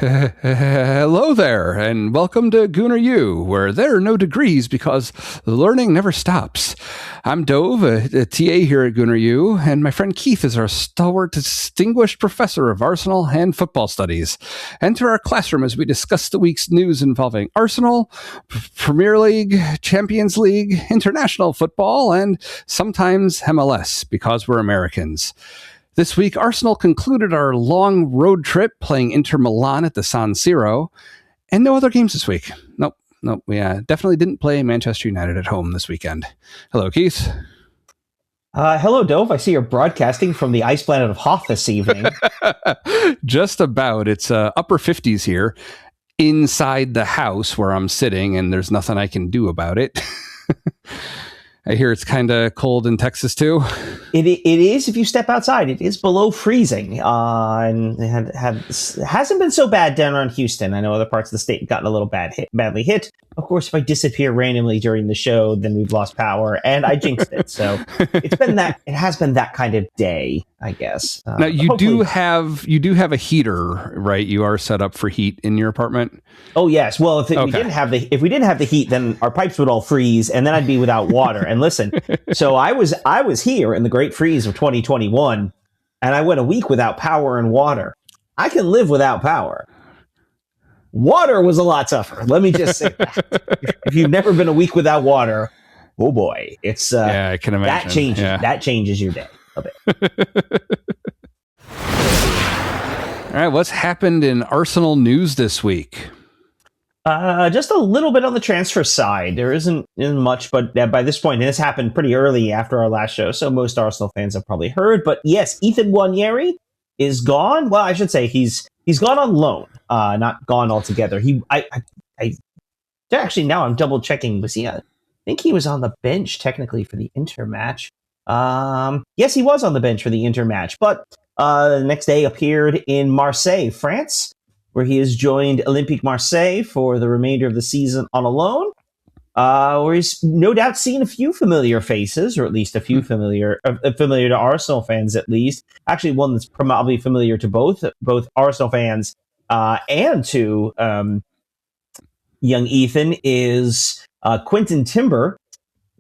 Hello there, and welcome to Gooner U, where there are no degrees because learning never stops. I'm Dove, a TA here at Gooner U, and my friend Keith is our stalwart, distinguished professor of Arsenal and football studies. Enter our classroom as we discuss the week's news involving Arsenal, Premier League, Champions League, international football, and sometimes MLS, because we're Americans. This week, Arsenal concluded our long road trip playing Inter Milan at the San Siro, and no other games this week. Nope, we definitely didn't play Manchester United at home this weekend. Hello, Keith. Hello, Dove. I see you're broadcasting from the ice planet of Hoth this evening. Just about. It's upper 50s here inside the house where I'm sitting, and there's nothing I can do about it. I hear it's kind of cold in Texas, too. It is. If you step outside, it is below freezing. And it hasn't been so bad down around Houston. I know other parts of the state have gotten a little badly hit. Of course, if I disappear randomly during the show, then we've lost power, and I jinxed it. So it has been that kind of day, I guess. Now you do have a heater, right? You are set up for heat in your apartment. Oh yes. Well, if we didn't have the heat, then our pipes would all freeze, and then I'd be without water. And listen, so I was here in the Great Freeze of 2021, and I went a week without power and water. I can live without power. Water was a lot tougher. Let me just say that. If you've never been a week without water, oh boy, it's I can imagine. That changes your day a bit. All right, what's happened in Arsenal news this week? Just a little bit on the transfer side. There isn't much, but by this point, and this happened pretty early after our last show, so most Arsenal fans have probably heard. But yes, Ethan Nwaneri is gone. Well, I should say he's gone on loan, not gone altogether. Actually, now I'm double checking. I think he was on the bench technically for the Inter match. Yes, he was on the bench for the Inter match, but the next day appeared in Marseille, France, where he has joined Olympique Marseille for the remainder of the season on a loan, where he's no doubt seen a few familiar faces, or at least a few familiar to Arsenal fans, at least. Actually, one that's probably familiar to both Arsenal fans and to young Ethan is Quentin Timber,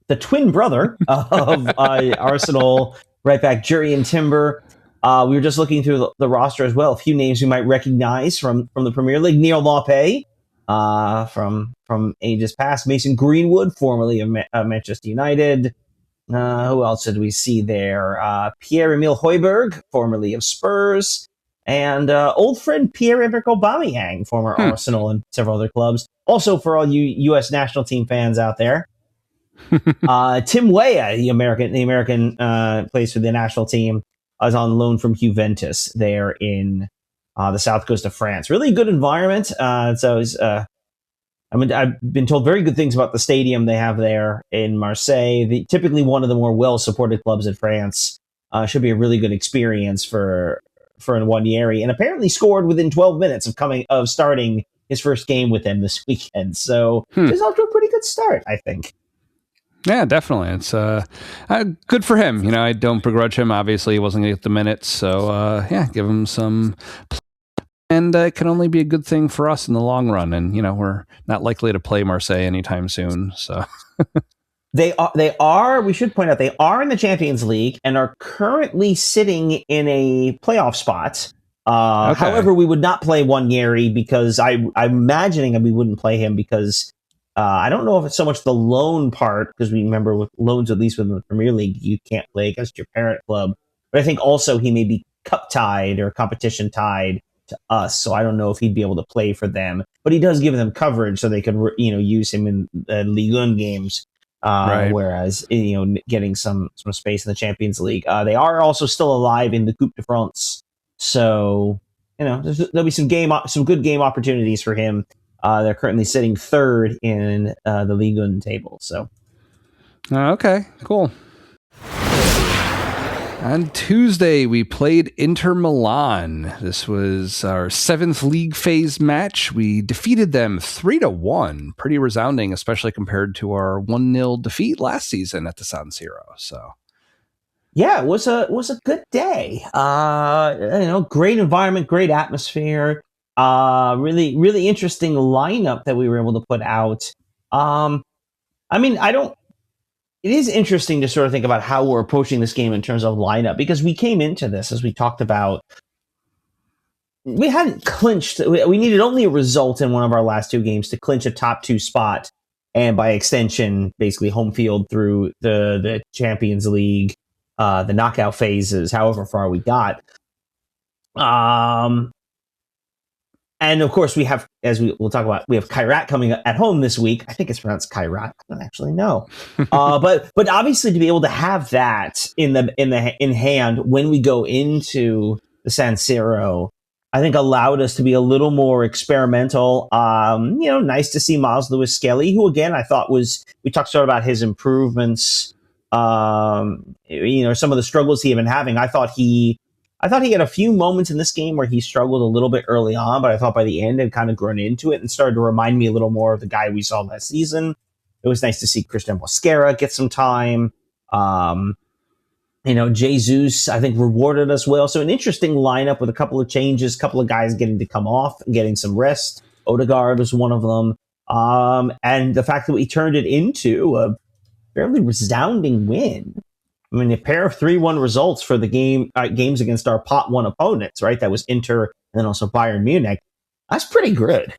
the twin brother of Arsenal right back Jurrien Timber. We were just looking through the roster as well. A few names we might recognize from the Premier League. Neil Maupay from ages past. Mason Greenwood, formerly of Manchester United. Who else did we see there? Pierre-Emile Højbjerg, formerly of Spurs. And old friend Pierre-Emerick Aubameyang, former Arsenal and several other clubs. Also for all you U.S. national team fans out there. Tim Weah, the American plays for the national team, is on loan from Juventus there in the south coast of France. Really good environment. I've been told very good things about the stadium they have there in Marseille. Typically one of the more well-supported clubs in France. Should be a really good experience for Nwaneri, and apparently scored within 12 minutes of starting his first game with them this weekend. So he's off to a pretty good start, I think. Yeah, definitely. It's good for him. You know, I don't begrudge him. Obviously, he wasn't going to get the minutes. So, give him some. And it can only be a good thing for us in the long run. And, you know, we're not likely to play Marseille anytime soon. So They are, we should point out, they are in the Champions League and are currently sitting in a playoff spot. Okay. However, we would not play Nwaneri because I'm imagining we wouldn't play him because I don't know if it's so much the loan part, because we remember with loans, at least within the Premier League, you can't play against your parent club. But I think also he may be cup tied or competition tied to us. So I don't know if he'd be able to play for them. But he does give them coverage so they could use him in Ligue 1 games. Right. Whereas, getting some space in the Champions League. They are also still alive in the Coupe de France. So, there'll be some good game opportunities for him. They're currently sitting third in the Ligue 1 table. So, okay, cool. On Tuesday, we played Inter Milan. This was our 7th league phase match. We defeated them 3-1. Pretty resounding, especially compared to our 1-0 defeat last season at the San Siro. So, yeah, it was a good day. Great environment, great atmosphere. Really, really interesting lineup that we were able to put out. I mean, I don't. It is interesting to sort of think about how we're approaching this game in terms of lineup, because we came into this, as we talked about, we hadn't clinched. We needed only a result in one of our last two games to clinch a top two spot, and by extension, basically home field through the Champions League, the knockout phases, however far we got. And of course, we have, as we'll talk about, we have Kairat coming at home this week. I think it's pronounced Kairat. I don't actually know, but obviously to be able to have that in hand when we go into the San Siro, I think allowed us to be a little more experimental. Nice to see Miles Lewis Skelly, who again I thought we talked sort of about his improvements. Some of the struggles he had been having. I thought he had a few moments in this game where he struggled a little bit early on, but I thought by the end had kind of grown into it and started to remind me a little more of the guy we saw last season. It was nice to see Christian Mosquera get some time. Jesus, I think, rewarded us well. So an interesting lineup with a couple of changes, a couple of guys getting to come off and getting some rest. Odegaard was one of them. And the fact that we turned it into a fairly resounding win. I mean, a pair of 3-1 results for the games against our pot one opponents, right? That was Inter and then also Bayern Munich. That's pretty good.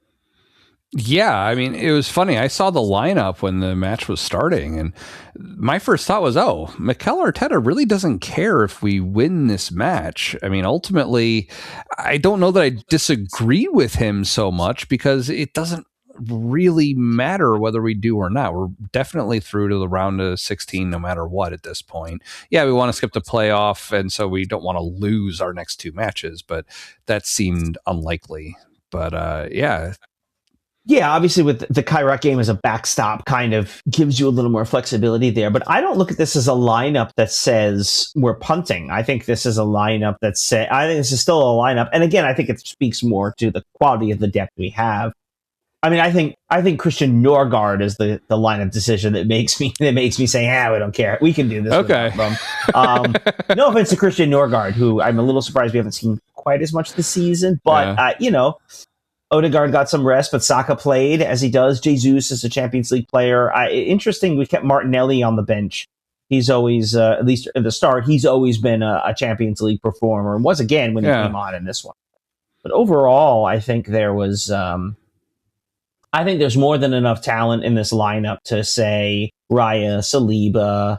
Yeah, I mean, it was funny. I saw the lineup when the match was starting, and my first thought was, Mikel Arteta really doesn't care if we win this match. I mean, ultimately, I don't know that I disagree with him so much, because it doesn't really matter whether we do or not. We're definitely through to the round of 16 no matter what at this point. Yeah, we want to skip the playoff, and so we don't want to lose our next two matches, but that seemed unlikely. But yeah, obviously with the Kairat game as a backstop kind of gives you a little more flexibility there, but I don't look at this as a lineup that says we're punting. I think this is a lineup I think this is still a lineup, and again, I think it speaks more to the quality of the depth we have. I mean, I think Christian Norgard is the lineup decision that makes me say, we don't care. We can do this. Okay. No offense to Christian Norgard, who I'm a little surprised we haven't seen quite as much this season. But Odegaard got some rest, but Saka played as he does. Jesus is a Champions League player. Interesting, we kept Martinelli on the bench. He's always, at least at the start, he's always been a Champions League performer, and was again when he came on in this one. But overall, I think there was. I think there's more than enough talent in this lineup to say Raya, Saliba,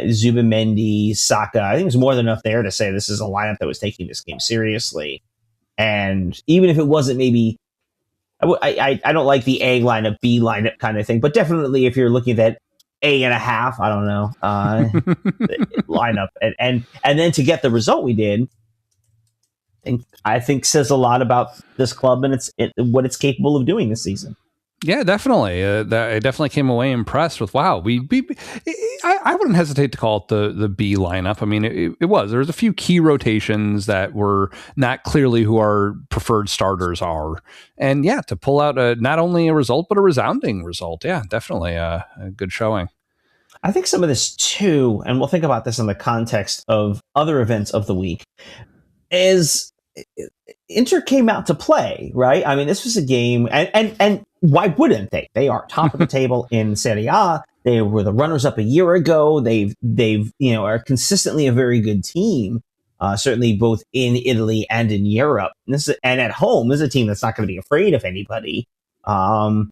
Zubimendi, Saka. I think there's more than enough there to say this is a lineup that was taking this game seriously. And even if it wasn't maybe, I don't like the A lineup, B lineup kind of thing, but definitely if you're looking at A and a half, I don't know, lineup, and then to get the result we did, I think says a lot about this club and what it's capable of doing this season. Yeah, definitely. I definitely came away impressed with, wow, I wouldn't hesitate to call it the B lineup. I mean, there was a few key rotations that were not clearly who our preferred starters are. And yeah, to pull out not only a result, but a resounding result. Yeah, definitely a good showing. I think some of this too, and we'll think about this in the context of other events of the week, is Inter came out to play, right? I mean, this was a game, and why wouldn't they? They are top of the table in Serie A. They were the runners-up a year ago. They've are consistently a very good team, certainly both in Italy and in Europe. And at home, this is a team that's not going to be afraid of anybody. And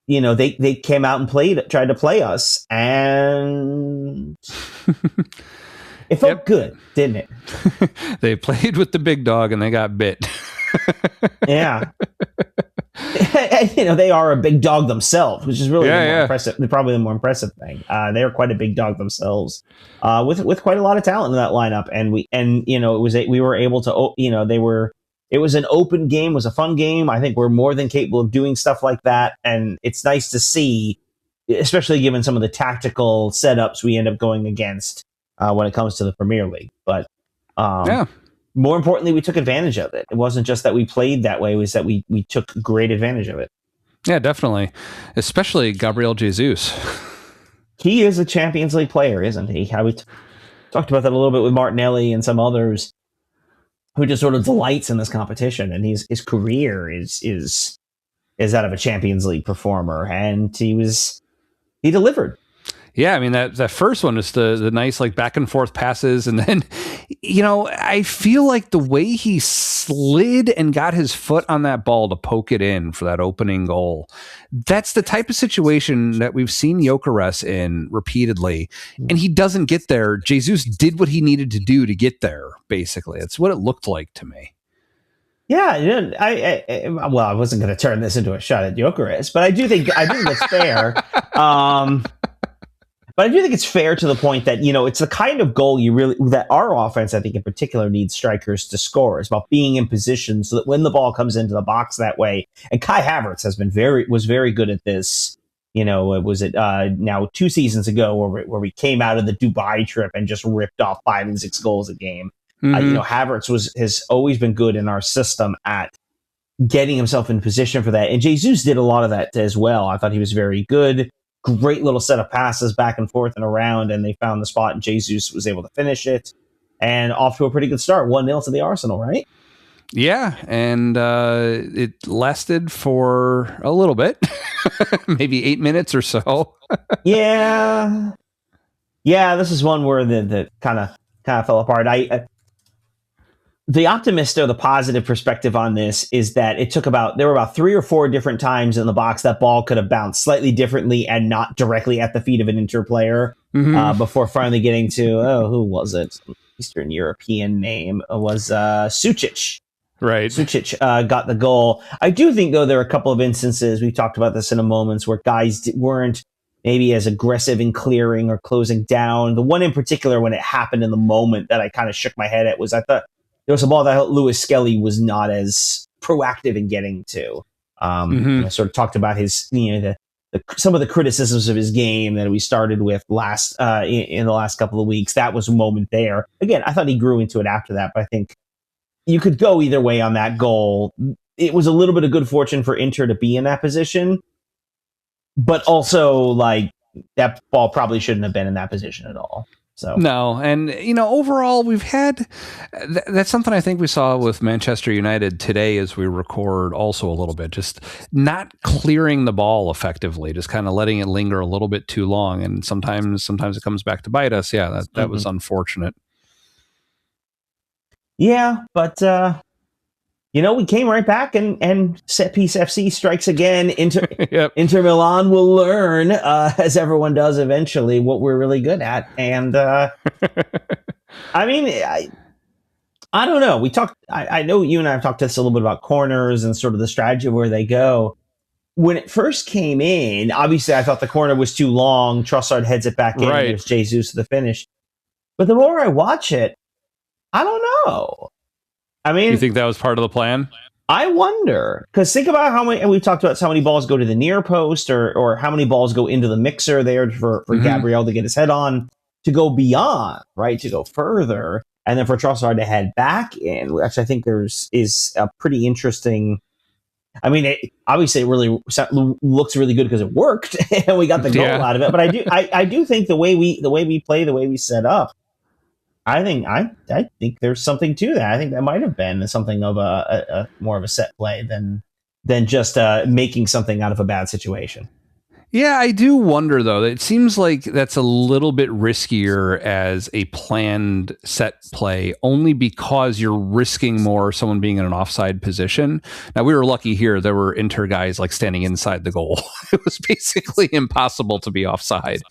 they came out and tried to play us, and it felt good, didn't it? They played with the big dog and they got bit. Yeah. They are a big dog themselves, which is really more impressive. Probably the more impressive thing. They are quite a big dog themselves, with quite a lot of talent in that lineup. We were able to, it was an open game, it was a fun game. I think we're more than capable of doing stuff like that. And it's nice to see, especially given some of the tactical setups we end up going against when it comes to the Premier League. But more importantly, we took advantage of it. It wasn't just that we played that way, it was that we took great advantage of it. Yeah, definitely. Especially Gabriel Jesus. He is a Champions League player, isn't he? We talked about that a little bit with Martinelli and some others. who just sort of delights in this competition, and his career is that of a Champions League performer, and he delivered. Yeah, I mean that first one is the nice like back and forth passes, and then I feel like the way he slid and got his foot on that ball to poke it in for that opening goal. That's the type of situation that we've seen Gyökeres in repeatedly, and he doesn't get there. Jesus did what he needed to do to get there. Basically, that's what it looked like to me. Yeah, I wasn't going to turn this into a shot at Gyökeres, but I do think that's fair. But I do think it's fair to the point that, it's the kind of goal that our offense, I think in particular, needs strikers to score. It's about being in position so that when the ball comes into the box that way, and Kai Havertz was very good at this. Now 2 seasons ago where we came out of the Dubai trip and just ripped off 5 and 6 goals a game. Mm-hmm. Havertz has always been good in our system at getting himself in position for that. And Jesus did a lot of that as well. I thought he was very good. Great little set of passes back and forth and around, and they found the spot, and Jesus was able to finish it. And off to a pretty good start, 1-0 to the Arsenal, right? Yeah, and it lasted for a little bit, maybe 8 minutes or so. Yeah. This is one where the kind of fell apart. The optimist or the positive perspective on this is that there were about 3 or 4 different times in the box that ball could have bounced slightly differently and not directly at the feet of an Inter player before finally getting to, who was it? Eastern European name was Sucic. Right. Sucic got the goal. I do think, though, there are a couple of instances, we talked about this in a moment, where guys weren't maybe as aggressive in clearing or closing down. The one in particular, when it happened in the moment that I kind of shook my head at, was I thought there was a ball that Lewis Skelly was not as proactive in getting to. I sort of talked about his, some of the criticisms of his game that we started with in the last couple of weeks. That was a moment there. Again, I thought he grew into it after that, but I think you could go either way on that goal. It was a little bit of good fortune for Inter to be in that position, but also like that ball probably shouldn't have been in that position at all. So no, and overall we've had that's something I think we saw with Manchester United today as we record also a little bit, just not clearing the ball effectively, just kind of letting it linger a little bit too long, and sometimes it comes back to bite us. Yeah, that was unfortunate. Yeah, but we came right back, and Set Piece FC strikes again. Inter Milan will learn, as everyone does eventually, what we're really good at. And I mean, I don't know. I know you and I have talked to us a little bit about corners and sort of the strategy of where they go. When it first came in, obviously I thought the corner was too long. Trossard heads it back in. Right. There's Jesus to the finish. But the more I watch it, I don't know. I mean, you think that was part of the plan? I wonder, because think about how many, and we've talked about how many balls go to the near post or how many balls go into the mixer there for Gabriel to get his head on, to go beyond, right, to go further, and then for Trossard to head back in, which I think is a pretty interesting. I mean, obviously it really looks really good because it worked and we got the goal out of it. But I do think the way we play, the way we set up, I think there's something to that. I think that might have been something of a more of a set play than just making something out of a bad situation. Yeah, I do wonder, though. It seems like that's a little bit riskier as a planned set play, only because you're risking more someone being in an offside position. Now, we were lucky here. There were Inter guys like standing inside the goal. It was basically impossible to be offside.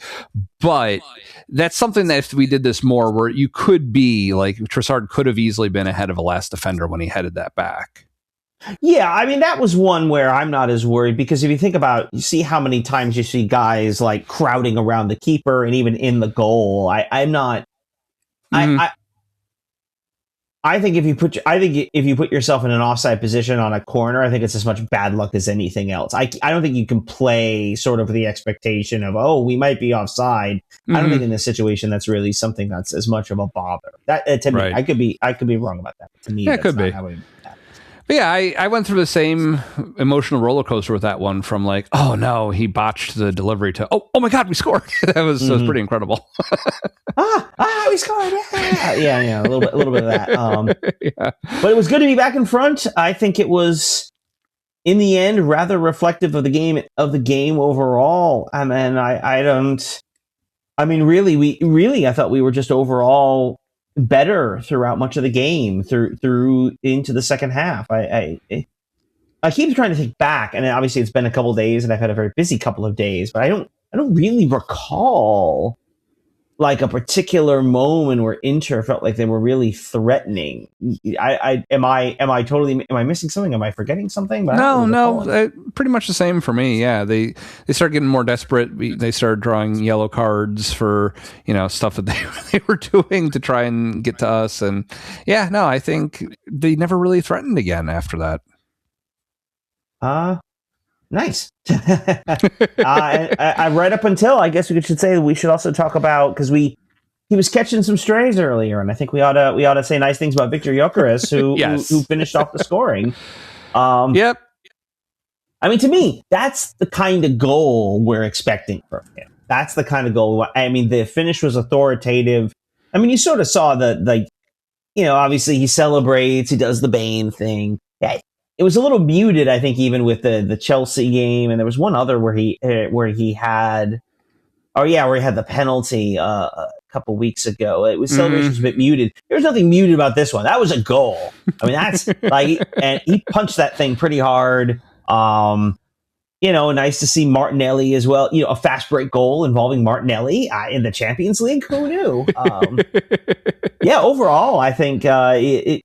But that's something that if we did this more, where you could be, like Trossard could have easily been ahead of a last defender when he headed that back. Yeah, I mean, that was one where I'm not as worried, because if you think about, you see how many times you see guys like crowding around the keeper and even in the goal. I'm not. I think if you put yourself in an offside position on a corner, I think it's as much bad luck as anything else. I don't think you can play sort of the expectation of, oh, we might be offside. I don't think in this situation that's really something that's as much of a bother. That to me, I could be wrong about that. To me, it could be. But yeah, I went through the same emotional roller coaster with that one, from like, oh no, he botched the delivery, to oh my god, we scored. that was pretty incredible. We scored! Yeah, a little bit of that. Yeah. But it was good to be back in front. I think it was, in the end, rather reflective of the game overall. I thought we were just overall better throughout much of the game, through into the second half. I keep trying to think back, and obviously it's been a couple of days, and I've had a very busy couple of days, but I don't really recall like a particular moment where Inter felt like they were really threatening. Am I missing something? Am I forgetting something? But No, pretty much the same for me. Yeah, they started getting more desperate. They started drawing yellow cards for stuff that they were doing to try and get to us. And yeah, no, I think they never really threatened again after that. Nice. Right up until, I guess we should say, we should also talk about, because he was catching some strays earlier, and I think we ought to say nice things about Victor Gyökeres, who Yes. who finished off the scoring. Yep. I mean, to me, that's the kind of goal we're expecting from him. That's the kind of goal. I mean, the finish was authoritative. I mean, you sort of saw obviously he celebrates, he does the Bane thing. Yeah, it was a little muted, I think, even with the Chelsea game, and there was one other where he had the penalty a couple weeks ago. It was celebrations a bit muted. There was nothing muted about this one. That was a goal. I mean, that's and he punched that thing pretty hard. Nice to see Martinelli as well. A fast break goal involving Martinelli in the Champions League. Who knew? Yeah, overall, I think it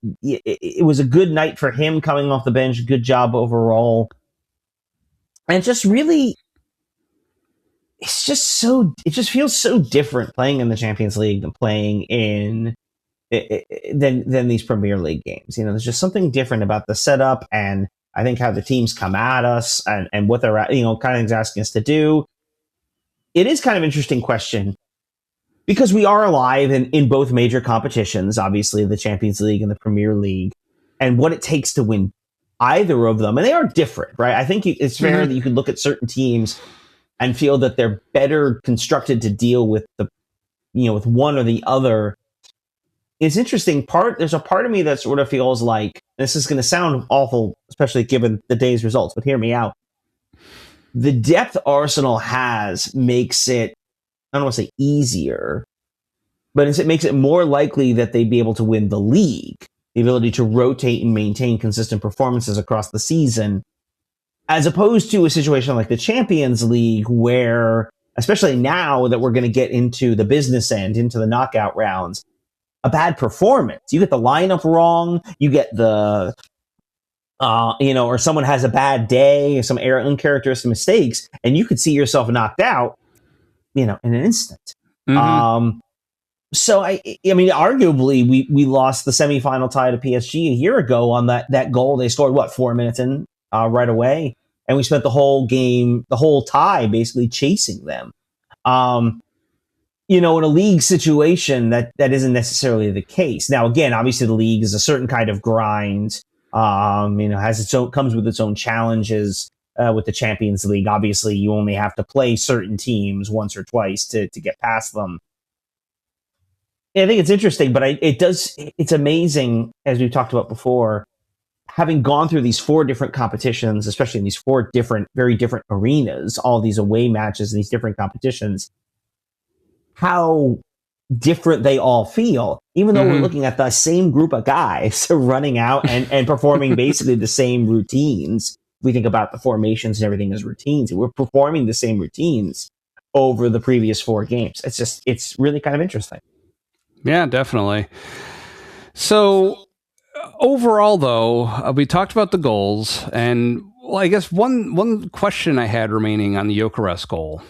was a good night for him coming off the bench. Good job overall. And just really, it just feels so different playing in the Champions League than playing in than these Premier League games. There's just something different about the setup, and I think how the teams come at us and what they're kind of asking us to do. It is kind of an interesting question, because we are alive in both major competitions, obviously the Champions League and the Premier League, and what it takes to win either of them. And they are different, right? I think it's fair that you could look at certain teams and feel that they're better constructed to deal with with one or the other. It's interesting. There's a part of me that sort of feels like, this is going to sound awful, especially given the day's results, but hear me out. The depth Arsenal has makes it, I don't want to say easier, but it makes it more likely that they'd be able to win the league. The ability to rotate and maintain consistent performances across the season, as opposed to a situation like the Champions League, where, especially now that we're going to get into the business end, into the knockout rounds, a bad performance, you get the lineup wrong, you get the or someone has a bad day, some uncharacteristic mistakes, and you could see yourself knocked out, in an instant. So I mean, arguably, we lost the semifinal tie to PSG a year ago on that goal. They scored 4 minutes in right away, and we spent the whole game, the whole tie, basically chasing them. In a league situation, that isn't necessarily the case. Now, again, obviously, the league is a certain kind of grind. Comes with its own challenges. With the Champions League, obviously, you only have to play certain teams once or twice to get past them. I think it's interesting, but it's amazing, as we've talked about before, having gone through these 4 different competitions, especially in these 4 very different arenas, all these away matches and these different competitions, how different they all feel, even though we're looking at the same group of guys running out and performing basically the same routines. We think about the formations and everything as routines. We're performing the same routines over the previous 4 games. It's really kind of interesting. Yeah, definitely. So overall, though, we talked about the goals, and I guess one question I had remaining on the Gyökeres goal,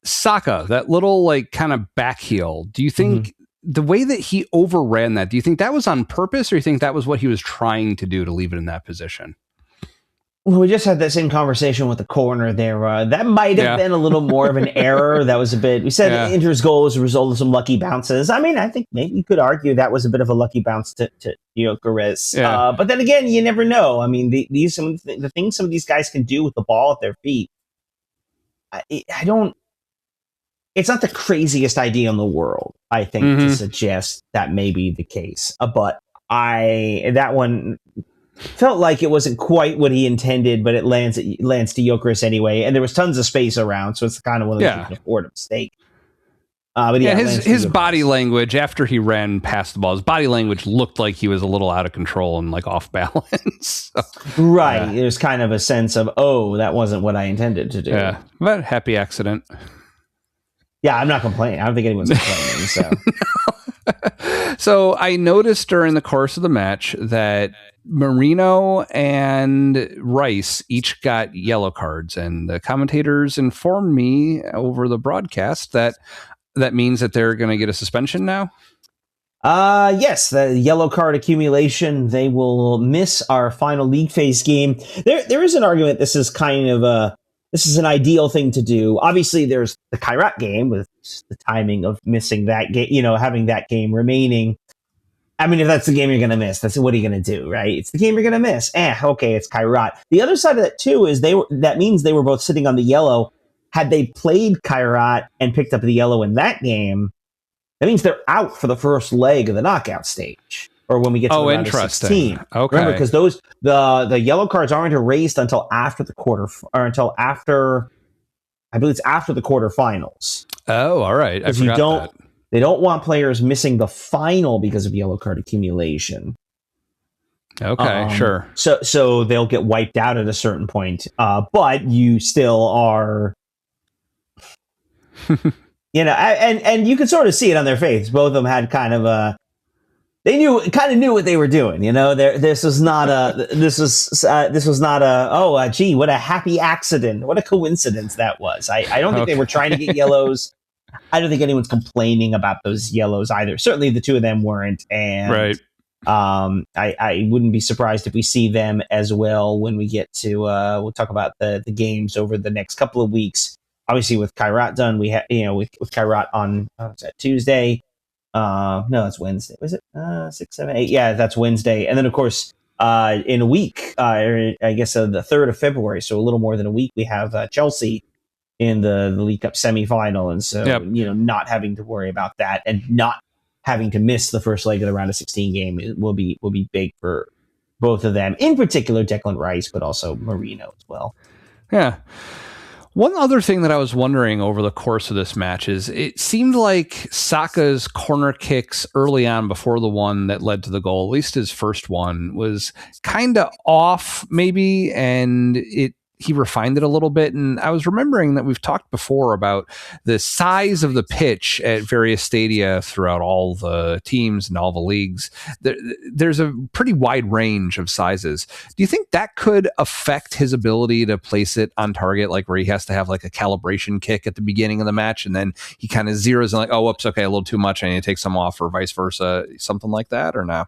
Saka, that little kind of back heel. Do you think the way that he overran that, do you think that was on purpose, or do you think that was what he was trying to do to leave it in that position? Well, we just had that same conversation with the corner there. That might have been a little more of an error. That was a bit. We said Inter's goal was a result of some lucky bounces. I mean, I think maybe you could argue that was a bit of a lucky bounce to Gyökeres. But then again, you never know. I mean, the things some of these guys can do with the ball at their feet. I don't. It's not the craziest idea in the world, I think, to suggest that may be the case. But that one felt like it wasn't quite what he intended, but it lands to Gyökeres anyway, and there was tons of space around, so it's kind of one of those you can afford a mistake. But his body language after he ran past the ball, his body language looked like he was a little out of control and like off balance. Right, there's kind of a sense of that wasn't what I intended to do. Yeah, but happy accident. Yeah, I'm not complaining. I don't think anyone's complaining. So. So I noticed during the course of the match that Marino and Rice each got yellow cards, and the commentators informed me over the broadcast that means that they're going to get a suspension now. Yes, the yellow card accumulation. They will miss our final league phase game. There is an argument. This is kind of this is an ideal thing to do. Obviously, there's the Kairat game with the timing of missing that game, having that game remaining. I mean, if that's the game you're going to miss, what are you going to do, right? It's the game you're going to miss. Okay, it's Kairat. The other side of that, too, is that means they were both sitting on the yellow. Had they played Kairat and picked up the yellow in that game, that means they're out for the first leg of the knockout stage. Or when we get to the round of 16. Okay. Remember, because the yellow cards aren't erased until after the I believe it's after the quarterfinals. Oh, all right. I forgot that. They don't want players missing the final because of yellow card accumulation. Okay, sure. So they'll get wiped out at a certain point. But you still are, and you could sort of see it on their face. Both of them had kind of they knew what they were doing. This was not a gee, what a happy accident, what a coincidence that was. I don't think they were trying to get yellows. I don't think anyone's complaining about those yellows either. Certainly the two of them weren't. And right. I wouldn't be surprised if we see them as well when we get to we'll talk about the games over the next couple of weeks. Obviously with Kairat done, we have with Kairat on Tuesday. No, it's Wednesday. Was it 6, 7, 8? Yeah, that's Wednesday. And then of course in a week, I guess the 3rd of February, so a little more than a week, we have Chelsea in the League Cup semifinal, and so not having to worry about that and not having to miss the first leg of the round of 16 game will be big for both of them. In particular, Declan Rice, but also Marino as well. Yeah. One other thing that I was wondering over the course of this match is it seemed like Saka's corner kicks early on before the one that led to the goal, at least his first one, was kind of off maybe, and he refined it a little bit. And I was remembering that we've talked before about the size of the pitch at various stadia throughout all the teams and all the leagues. There's a pretty wide range of sizes. Do you think that could affect his ability to place it on target, like where he has to have like a calibration kick at the beginning of the match and then he kind of zeroes and like, oh, whoops, okay, a little too much, I need to take some off, or vice versa, something like that, or no?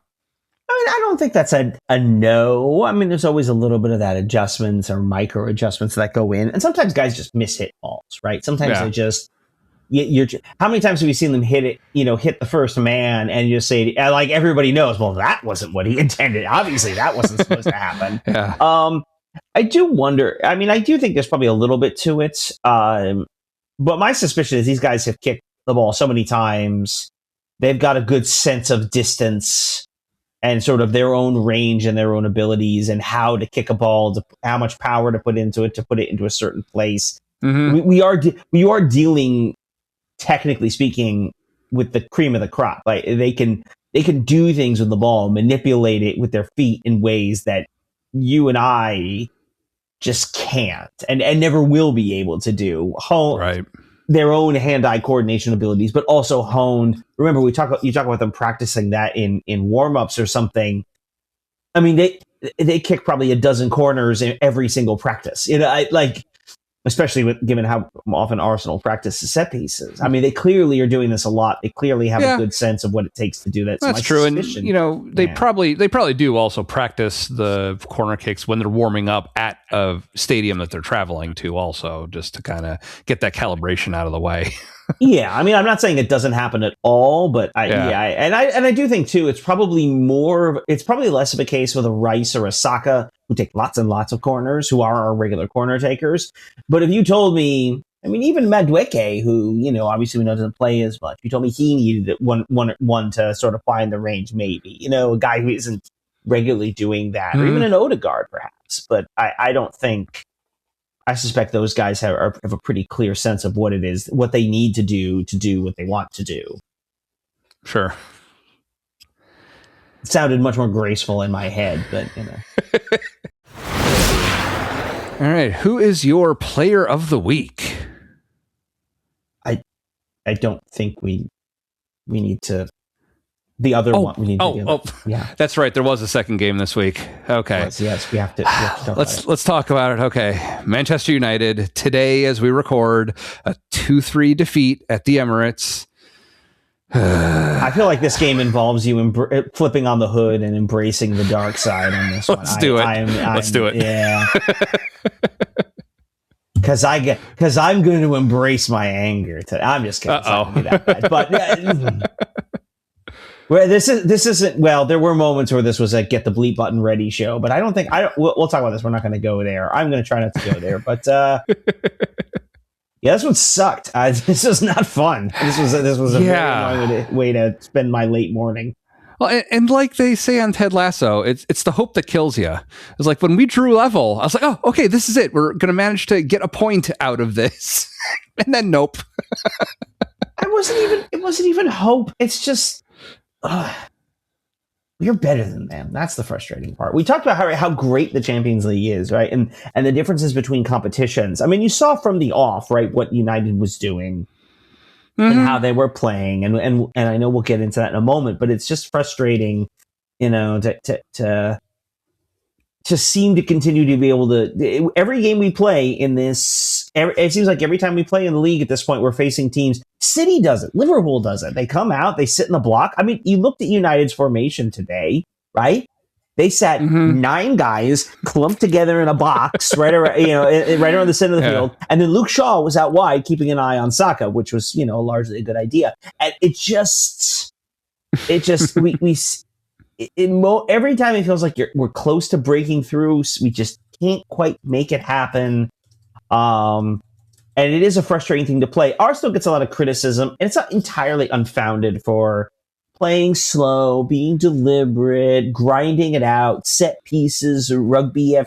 I mean, I don't think that's a no. I mean, there's always a little bit of that adjustments or micro adjustments that go in. And sometimes guys just miss hit balls, right? Sometimes they just, how many times have we seen them hit it, hit the first man and you just say, like everybody knows, well, that wasn't what he intended. Obviously that wasn't supposed to happen. Yeah. I do wonder, I mean, I do think there's probably a little bit to it. But my suspicion is these guys have kicked the ball so many times. They've got a good sense of distance and sort of their own range and their own abilities and how to kick a ball, how much power to put into it, to put it into a certain place. Mm-hmm. We are dealing, technically speaking, with the cream of the crop. Like they can do things with the ball, manipulate it with their feet in ways that you and I just can't and never will be able to do. Right. Their own hand-eye coordination abilities, but also honed. Remember, you talk about them practicing that in warm-ups or something. I mean, they kick probably a dozen corners in every single practice. especially given how often Arsenal practices set pieces. I mean, they clearly are doing this a lot. They clearly have a good sense of what it takes to do that. That's true. Suspicion, and they probably do also practice the corner kicks when they're warming up at a stadium that they're traveling to, also just to kind of get that calibration out of the way. Yeah, I mean, I'm not saying it doesn't happen at all, but I do think too, it's probably less of a case with a Rice or a Saka who take lots and lots of corners, who are our regular corner takers. But if you told me, I mean, even Madueke, who, obviously we know doesn't play as much, you told me he needed one to sort of find the range, maybe, a guy who isn't regularly doing that, or even an Odegaard perhaps. But I suspect those guys have a pretty clear sense of what it is, what they need to do what they want to do. Sure. It sounded much more graceful in my head, but All right. Who is your player of the week? I don't think we need to. The other one. We need to yeah. That's right. There was a second game this week. Okay. Yes, we have to talk let's talk about it. Okay. Manchester United today, as we record, a 2-3 defeat at the Emirates. I feel like this game involves you flipping on the hood and embracing the dark side on this one. Let's do it. Let's do it. Yeah. Because I'm going to embrace my anger today. I'm just kidding. But well, this isn't. Well, there were moments where this was a get the bleep button ready show, but we'll talk about this. We're not going to go there. I'm going to try not to go there, but yeah, this one sucked. This was not fun. This was a very annoying way to spend my late morning. Well, and like they say on Ted Lasso, it's the hope that kills you. It's like when we drew level, I was like, oh, okay, this is it. We're going to manage to get a point out of this, and then nope. It wasn't even hope. It's just. We're better than them. That's the frustrating part. We talked about how great the Champions League is, right? And the differences between competitions. I mean, you saw from the off, right, what United was doing and how they were playing. And I know we'll get into that in a moment, but it's just frustrating, to seem to continue to be able to. Every game we play in this, it seems like every time we play in the league at this point, we're facing teams. City does it. Liverpool does it. They come out, they sit in the block. I mean, you looked at United's formation today, right? They sat 9 guys clumped together in a box right around, right around the center of the field. And then Luke Shaw was out wide, keeping an eye on Saka, which was, largely a good idea. And every time it feels like we're close to breaking through, we just can't quite make it happen. And it is a frustrating thing to play. Arsenal gets a lot of criticism, and it's not entirely unfounded for playing slow, being deliberate, grinding it out, set pieces, rugby.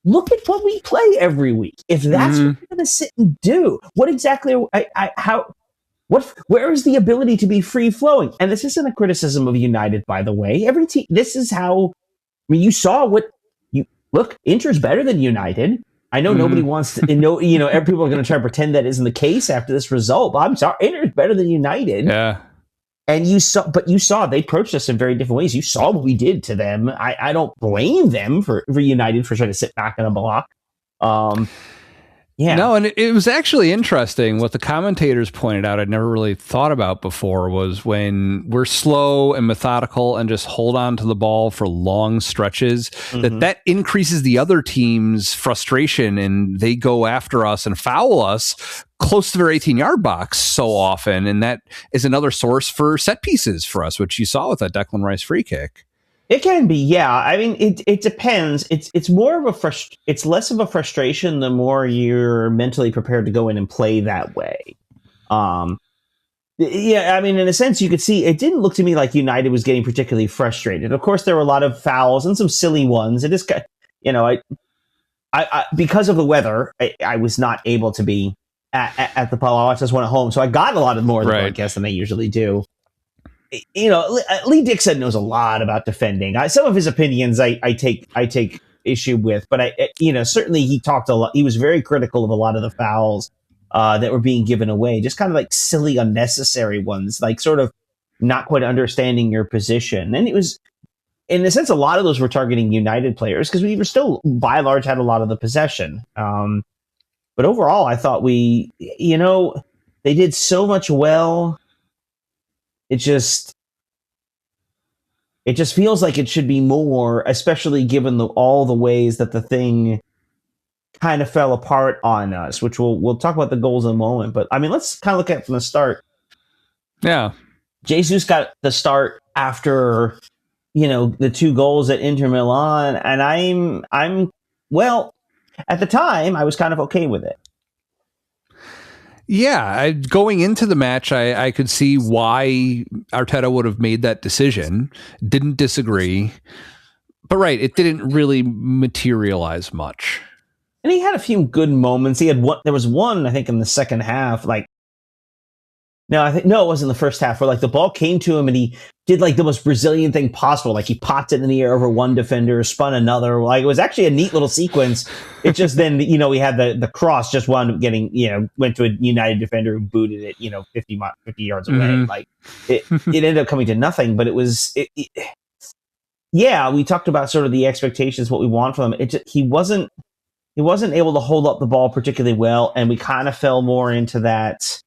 Look at what we play every week. If that's what we're going to sit and do, what exactly? Where is the ability to be free flowing? And this isn't a criticism of United, by the way. Every team. This is how. I mean, you saw what you look. Inter's better than United. I know nobody wants to know, people are going to try to pretend that isn't the case after this result, but I'm sorry, Inter's better than United. Yeah. And you saw they approached us in very different ways. You saw what we did to them. I don't blame them for United for trying to sit back in a block. Yeah. No, and it was actually interesting. What the commentators pointed out, I'd never really thought about before, was when we're slow and methodical and just hold on to the ball for long stretches, that increases the other team's frustration, and they go after us and foul us close to their 18-yard box so often. And that is another source for set pieces for us, which you saw with that Declan Rice free kick. It can be, yeah. I mean, it depends. It's more of it's less of a frustration the more you're mentally prepared to go in and play that way. Yeah, I mean, in a sense, you could see it didn't look to me like United was getting particularly frustrated. Of course, there were a lot of fouls and some silly ones. It is, I because of the weather, I was not able to be at the pub. I watched this one at home, so I got a lot more of the broadcast than I usually do. Lee Dixon knows a lot about defending. Some of his opinions I take issue with, but certainly he talked a lot. He was very critical of a lot of the fouls that were being given away, just kind of like silly, unnecessary ones, like sort of not quite understanding your position. And it was, in a sense, a lot of those were targeting United players because we were still, by and large, had a lot of the possession. But overall, I thought they did so much well. It just feels like it should be more, especially given all the ways that the thing kind of fell apart on us, which we'll talk about the goals in a moment. But I mean, let's kind of look at it from the start. Yeah. Jesus got the start after, the 2 goals at Inter Milan. And well, at the time, I was kind of okay with it. Yeah, going into the match, I could see why Arteta would have made that decision. Didn't disagree. But right, it didn't really materialize much. And he had a few good moments. There was one, I think, in the second half, it was in the first half, where the ball came to him and he did the most Brazilian thing possible. He popped it in the air over one defender, spun another. It was actually a neat little sequence. It just then, we had the cross just wound up getting, went to a United defender who booted it, 50 yards away. Mm-hmm. It ended up coming to nothing, but it was, we talked about sort of the expectations, what we want from him. He wasn't able to hold up the ball particularly well, and we kind of fell more into that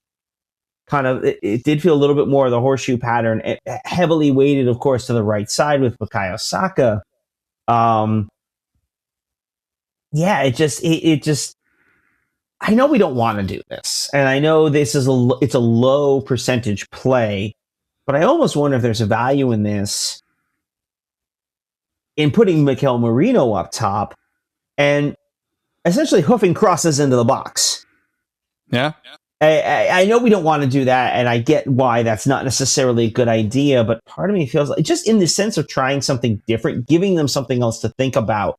kind of, it did feel a little bit more of the horseshoe pattern, heavily weighted, of course, to the right side with Bukayo Saka. It just, I know we don't want to do this, and I know this is it's a low percentage play, but I almost wonder if there's a value in this, in putting Mikel Merino up top and essentially hoofing crosses into the box. Yeah. I know we don't want to do that, and I get why that's not necessarily a good idea, but part of me feels like, just in the sense of trying something different, giving them something else to think about.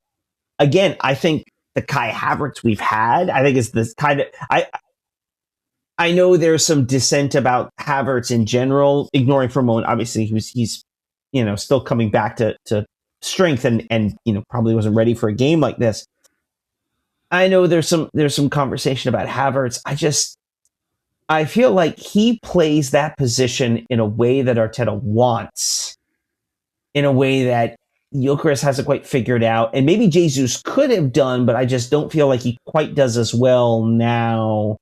Again, I think the Kai Havertz we've had, I think is this kind of, I know there's some dissent about Havertz in general, ignoring for a moment, obviously he's still coming back to strength and probably wasn't ready for a game like this. I know there's some conversation about Havertz. I feel like he plays that position in a way that Arteta wants, in a way that Gyökeres hasn't quite figured out, and maybe Jesus could have done, but I just don't feel like he quite does as well now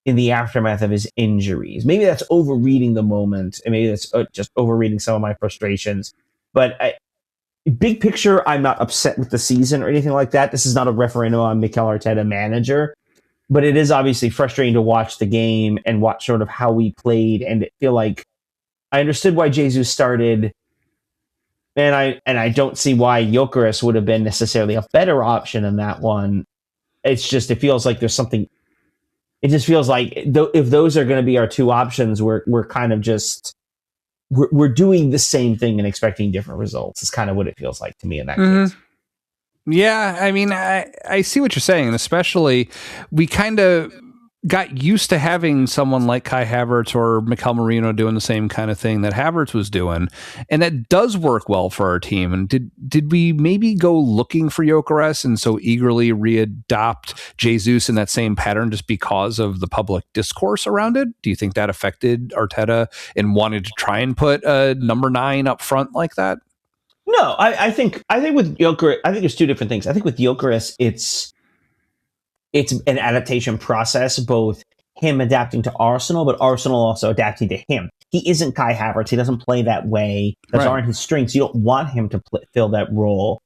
in the aftermath of his injuries. Maybe that's overreading the moment, and maybe that's just overreading some of my frustrations. But big picture, I'm not upset with the season or anything like that. This is not a referendum on Mikel Arteta manager. But it is obviously frustrating to watch the game and watch sort of how we played, and feel like I understood why Jesus started, and I don't see why Gyökeres would have been necessarily a better option in that one. It's just, it feels like there's something. It just feels like if those are going to be our 2 options, we're kind of just we're doing the same thing and expecting different results. Is kind of what it feels like to me in that case. Yeah, I mean, I see what you're saying, and especially we kind of got used to having someone like Kai Havertz or Mikel Merino doing the same kind of thing that Havertz was doing, and that does work well for our team. And did we maybe go looking for Gyökeres and so eagerly readopt Jesus in that same pattern just because of the public discourse around it? Do you think that affected Arteta and wanted to try and put a number 9 up front like that? No, I think with Gyökeres, I think there's 2 different things. I think with Gyökeres, it's an adaptation process, both him adapting to Arsenal, but Arsenal also adapting to him. He isn't Kai Havertz. He doesn't play that way. Those aren't his strengths. You don't want him to fill that role.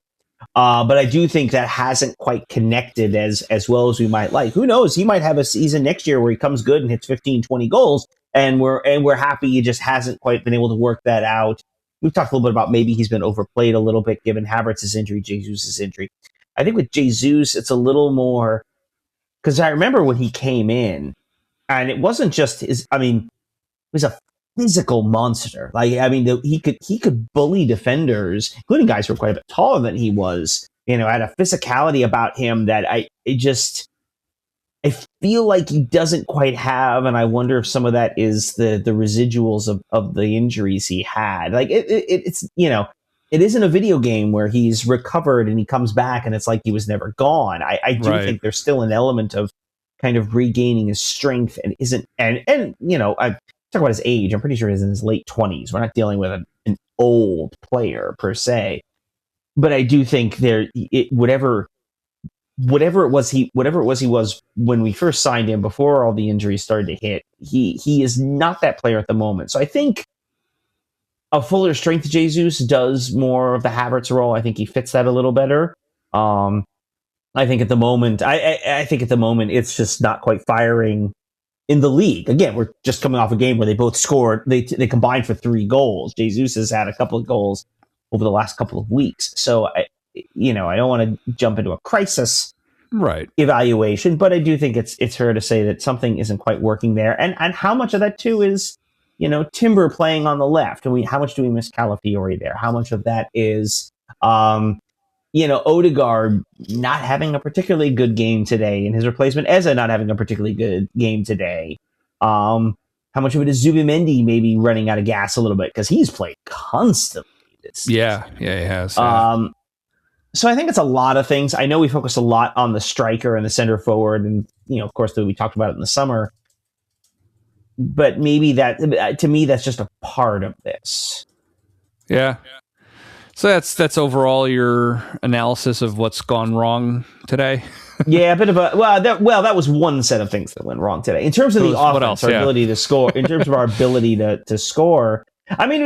But I do think that hasn't quite connected as well as we might like. Who knows? He might have a season next year where he comes good and hits 15, 20 goals, and we're happy. He just hasn't quite been able to work that out. We've talked a little bit about maybe he's been overplayed a little bit given Havertz's injury, Jesus' injury. I think with Jesus, it's a little more, because I remember when he came in, and it wasn't just his. I mean, he was a physical monster. He could bully defenders, including guys who were quite a bit taller than he was. Had a physicality about him that I feel like he doesn't quite have, and I wonder if some of that is the residuals of the injuries he had. It's it isn't a video game where he's recovered and he comes back and it's like he was never gone. I do think there's still an element of kind of regaining his strength, and I talk about his age. I'm pretty sure he's in his late 20s. We're not dealing with an old player per se, but I do think whatever whatever it was he was when we first signed him before all the injuries started to hit. He is not that player at the moment. So I think a fuller strength Jesus does more of the Havertz role. I think he fits that a little better. I think at the moment, I think at the moment it's just not quite firing in the league. Again, we're just coming off a game where they both scored. They combined for 3 goals. Jesus has had a couple of goals over the last couple of weeks. So I don't want to jump into a crisis evaluation, but I do think it's fair to say that something isn't quite working there. And how much of that too is, Timber playing on the left? And how much do we miss Calafiori there? How much of that is, Odegaard not having a particularly good game today, and his replacement Eza not having a particularly good game today? How much of it is Zubimendi maybe running out of gas a little bit because he's played constantly this season? Yeah, he has. Yeah. So I think it's a lot of things. I know we focus a lot on the striker and the center forward, and of course, we talked about it in the summer. But maybe that, to me, that's just a part of this. Yeah. So that's overall your analysis of what's gone wrong today. Yeah, a bit of a that was one set of things that went wrong today in terms of the offense, our ability to score. In terms of our ability to score, I mean,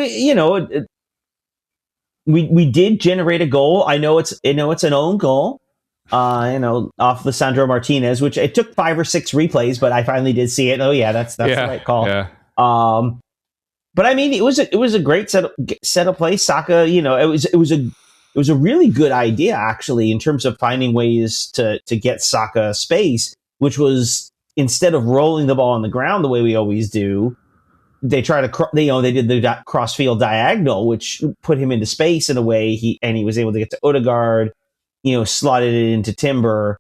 we did generate a goal. I know it's an own goal. Off Lisandro Martinez, which it took 5 or 6 replays, but I finally did see it. Oh yeah, that's the right call. Yeah. But I mean, it was a great set of play. Saka, it was a really good idea actually in terms of finding ways to get Saka space, which was instead of rolling the ball on the ground the way we always do, they try to they did the cross-field diagonal, which put him into space in a way he was able to get to Odegaard, slotted it into Timber.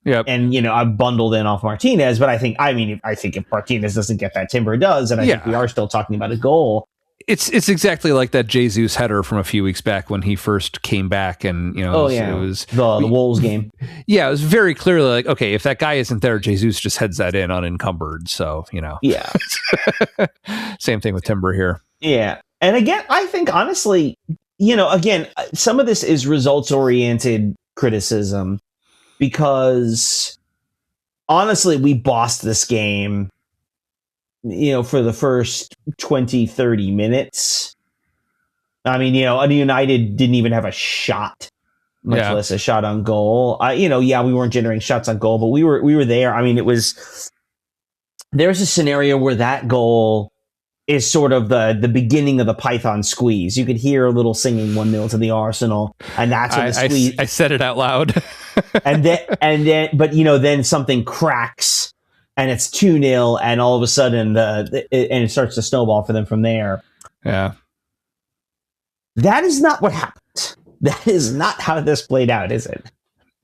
Yep. And, I bundled in off Martinez, but I think if Martinez doesn't get that, Timber does, and I think we are still talking about a goal. It's exactly like that Jesus header from a few weeks back when he first came back, and it was the Wolves game. Yeah, it was very clearly like, okay, if that guy isn't there, Jesus just heads that in unencumbered. So yeah. Same thing with Timber here. Yeah, and again, I think honestly, again, some of this is results oriented criticism because honestly, we bossed this game. For the first 20, 30 minutes. I mean, United didn't even have a shot, much less a shot on goal. We weren't generating shots on goal, but we were there. I mean, there's a scenario where that goal is sort of the beginning of the Python squeeze. You could hear a little singing 1-0 to the Arsenal, and that's when the squeeze. I said it out loud. and then, but then something cracks. And it's 2-0, and all of a sudden, it starts to snowball for them from there. Yeah, that is not what happened. That is not how this played out, is it?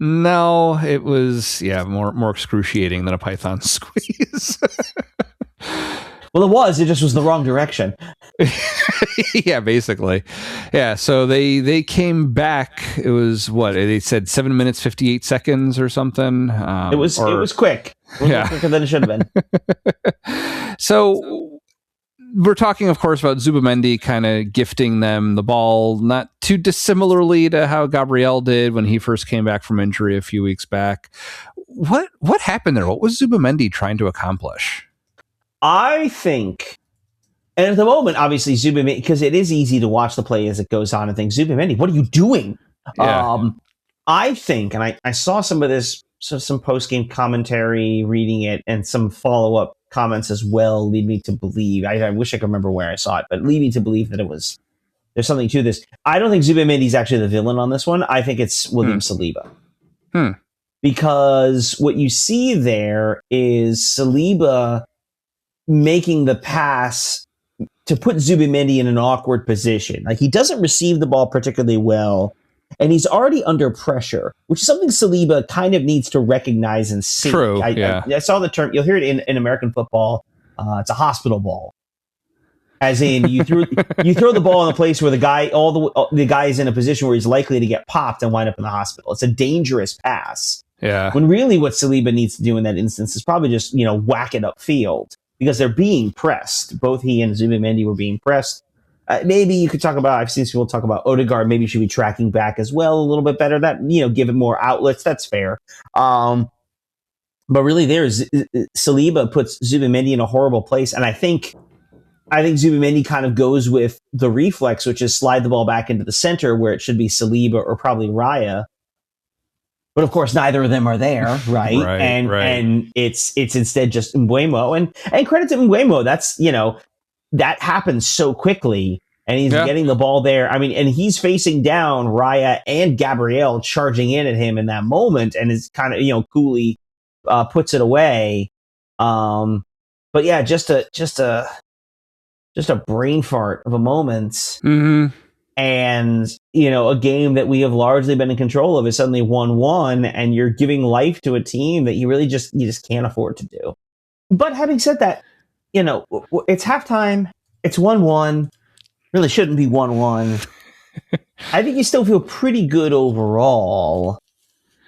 No, it was more excruciating than a Python squeeze. Well, it was. It just was the wrong direction. Yeah, basically. Yeah, so they came back. It was what they said, 7 minutes 58 seconds or something. It was quick. It was quicker than it should have been. So we're talking, of course, about Zubimendi kind of gifting them the ball, not too dissimilarly to how Gabriel did when he first came back from injury a few weeks back. What happened there? What was Zubimendi trying to accomplish? I think, and at the moment, obviously, Zubimendi, because it is easy to watch the play as it goes on and think, Zubimendi, what are you doing? Yeah. I think, and I saw some of this, some post-game commentary, reading it, and some follow-up comments as well lead me to believe, I wish I could remember where I saw it, but lead me to believe that there's something to this. I don't think Zubimendi is actually the villain on this one. I think it's William Saliba. Because what you see there is Saliba making the pass to put Zubimendi in an awkward position. Like, he doesn't receive the ball particularly well, and he's already under pressure, which is something Saliba kind of needs to recognize and see. True, I saw the term, you'll hear it in American football, it's a hospital ball. As in, you throw the ball in a place where the guy is in a position where he's likely to get popped and wind up in the hospital. It's a dangerous pass. Yeah. When really what Saliba needs to do in that instance is probably just, whack it upfield, because they're being pressed. Both he and Zubimendi were being pressed. maybe you could talk about, I've seen people talk about Odegaard maybe should be tracking back as well a little bit better. That, give it more outlets. That's fair. But really Saliba puts Zubimendi in a horrible place. And I think Zubimendi kind of goes with the reflex, which is slide the ball back into the center where it should be Saliba or probably Raya. But of course, neither of them are there, right? And it's instead just Mbeumo. And credit to Mbeumo, that's, that happens so quickly. And he's getting the ball there. I mean, and he's facing down Raya and Gabriel charging in at him in that moment, and is kind of, coolly puts it away. But yeah, just a brain fart of a moment. Mm-hmm. And, a game that we have largely been in control of is suddenly 1-1, and you're giving life to a team that you really just can't afford to do. But having said that, it's halftime, it's 1-1, really shouldn't be 1-1. I think you still feel pretty good overall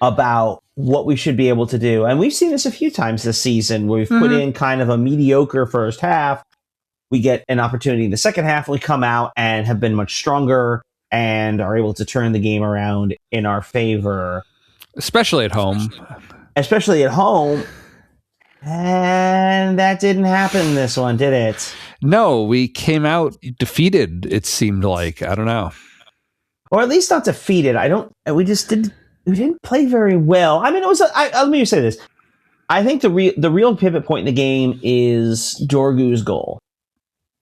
about what we should be able to do. And we've seen this a few times this season where we've put in kind of a mediocre first half. We get an opportunity in the second half. We come out and have been much stronger and are able to turn the game around in our favor. Especially at home. And that didn't happen this one, did it? No, we came out defeated, it seemed like. I don't know. Or at least not defeated. We didn't play very well. I mean, let me just say this. I think the real pivot point in the game is Dorgu's goal.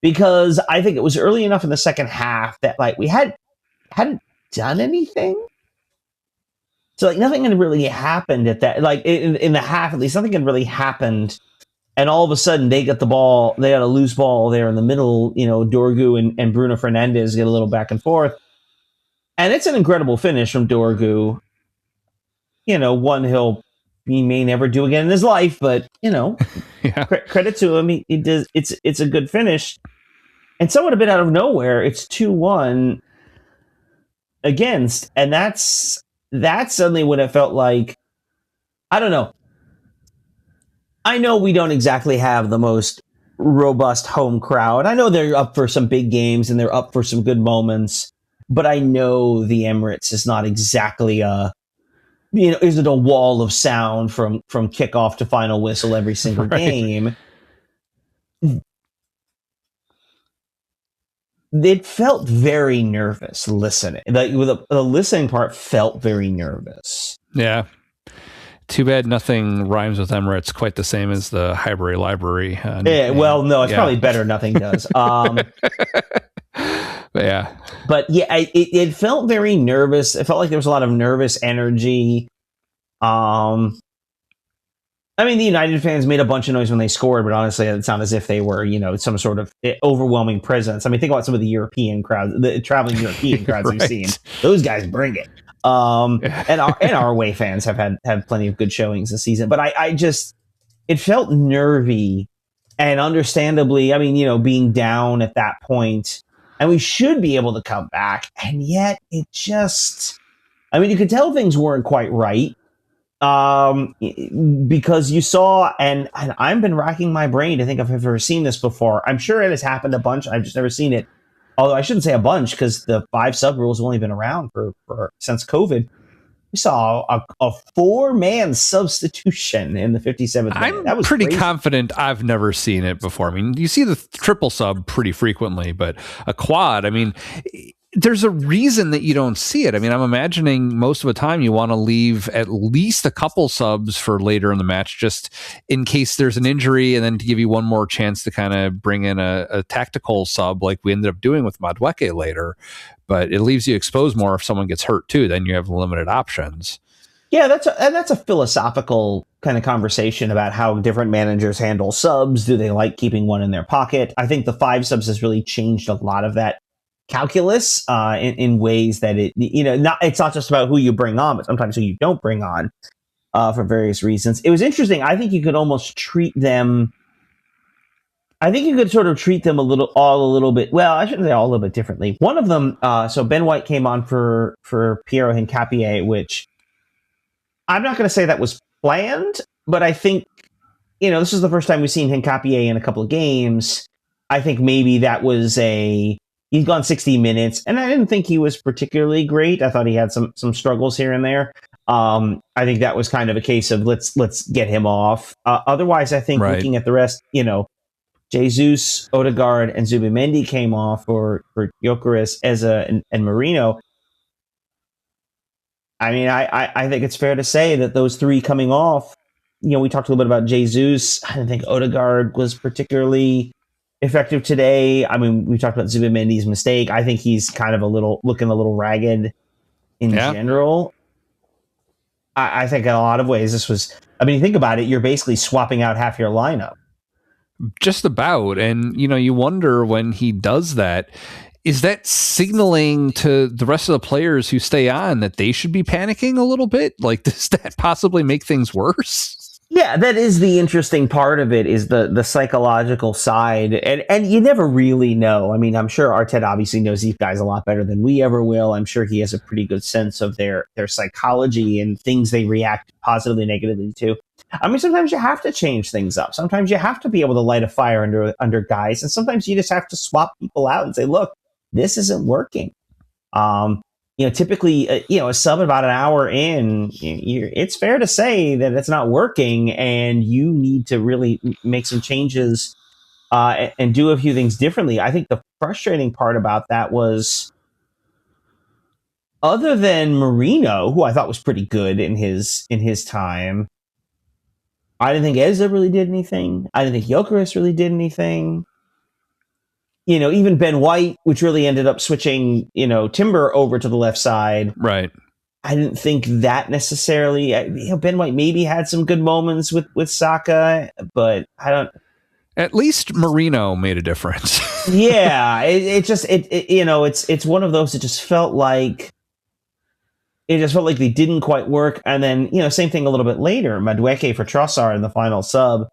Because I think it was early enough in the second half that we hadn't done anything. So nothing had really happened at that. In the half, at least nothing had really happened. And all of a sudden they get the ball. They got a loose ball there in the middle. Dorgu and Bruno Fernandes get a little back and forth. And it's an incredible finish from Dorgu. One he may never do again in his life, but credit to him. He does. It's a good finish. And somewhat a bit out of nowhere, it's 2-1 against, and that's suddenly when it felt like, I don't know. I know we don't exactly have the most robust home crowd. I know they're up for some big games and they're up for some good moments, but I know the Emirates is not exactly isn't a wall of sound from kickoff to final whistle every single game. It felt very nervous listening. The listening part felt very nervous. Yeah. Too bad nothing rhymes with Emirates quite the same as the Highbury Library. No, it's probably better nothing does. Yeah. But yeah, it felt very nervous. It felt like there was a lot of nervous energy. I mean, the United fans made a bunch of noise when they scored, but honestly, it's not as if they were, some sort of overwhelming presence. I mean, think about some of the European crowds, the traveling European crowds right. we've seen. Those guys bring it. And our away fans have had plenty of good showings this season. But it felt nervy, and understandably, I mean, being down at that point, and we should be able to come back, and yet you could tell things weren't quite right. Because you saw, and I've been racking my brain to think if I've ever seen this before. I'm sure it has happened a bunch. I've just never seen it. Although I shouldn't say a bunch, because the 5 sub rules have only been around for since COVID. We saw a 4-man substitution in the 57th minute. That was pretty crazy. confident I've never seen it before. I mean, you see the triple sub pretty frequently, but a quad, I mean, there's a reason that you don't see it. I mean, I'm imagining most of the time you want to leave at least a couple subs for later in the match, just in case there's an injury, and then to give you one more chance to kind of bring in a tactical sub like we ended up doing with Madueke later. But it leaves you exposed more if someone gets hurt too. Then you have limited options. Yeah, that's a philosophical kind of conversation about how different managers handle subs. Do they like keeping one in their pocket? I think the 5 subs has really changed a lot of that calculus in ways that it's not just about who you bring on, but sometimes who you don't bring on for various reasons. It was interesting. I think you could almost treat them. I think you could sort of treat them a little bit. Well, I shouldn't say all a little bit differently. One of them, so Ben White came on for Piero Hincapié, which I'm not going to say that was planned, but I think this is the first time we've seen Hincapié in a couple of games. I think maybe that was a He's gone 60 minutes, and I didn't think he was particularly great. I thought he had some struggles here and there. I think that was kind of a case of let's get him off. Otherwise, I think Right. looking at the rest, Jesus, Odegaard, and Zubimendi came off for Gyökeres, Eza, and Marino. I mean, I think it's fair to say that those three coming off, we talked a little bit about Jesus. I didn't think Odegaard was particularly effective today. I mean, we talked about Zubimendi's mistake. I think he's kind of looking a little ragged in general. I think in a lot of ways this was, think about it, you're basically swapping out half your lineup. Just about. And, you wonder when he does that, is that signaling to the rest of the players who stay on that they should be panicking a little bit? Like, does that possibly make things worse? Yeah, that is the interesting part of it, is the psychological side. And you never really know. I mean, I'm sure Arteta obviously knows these guys a lot better than we ever will. I'm sure he has a pretty good sense of their psychology and things they react positively, negatively to. I mean, sometimes you have to change things up. Sometimes you have to be able to light a fire under guys. And sometimes you just have to swap people out and say, look, this isn't working. Typically, a sub about an hour in, it's fair to say that it's not working, and you need to really make some changes and do a few things differently. I think the frustrating part about that was, other than Marino, who I thought was pretty good in his time, I didn't think Eza really did anything. I didn't think Gyökeres really did anything. Even Ben White, which really ended up switching, Timber over to the left side. Right. I didn't think that necessarily. Ben White maybe had some good moments with Saka, but I don't. At least Marino made a difference. Yeah, it's one of those that just felt like they didn't quite work. And then, same thing a little bit later, Madueke for Trossard in the final sub.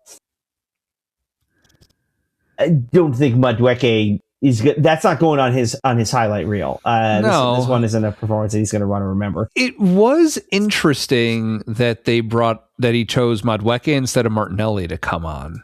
I don't think Madueke is good. That's not going on his highlight reel. No. This one isn't a performance that he's going to want to remember. It was interesting that he chose Madueke instead of Martinelli to come on.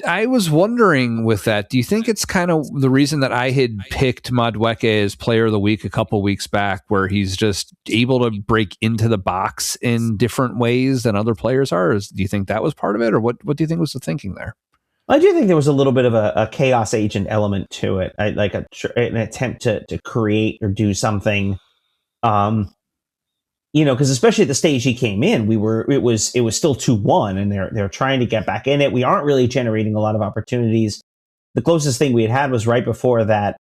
I was wondering with that, do you think it's kind of the reason that I had picked Madueke as player of the week a couple weeks back, where he's just able to break into the box in different ways than other players are? Do you think that was part of it, or what do you think was the thinking there? I do think there was a little bit of a chaos agent element to it, like an attempt to create or do something. Because especially at the stage he came in, it was still 2-1, and they're trying to get back in it. We aren't really generating a lot of opportunities. The closest thing we had was right before that,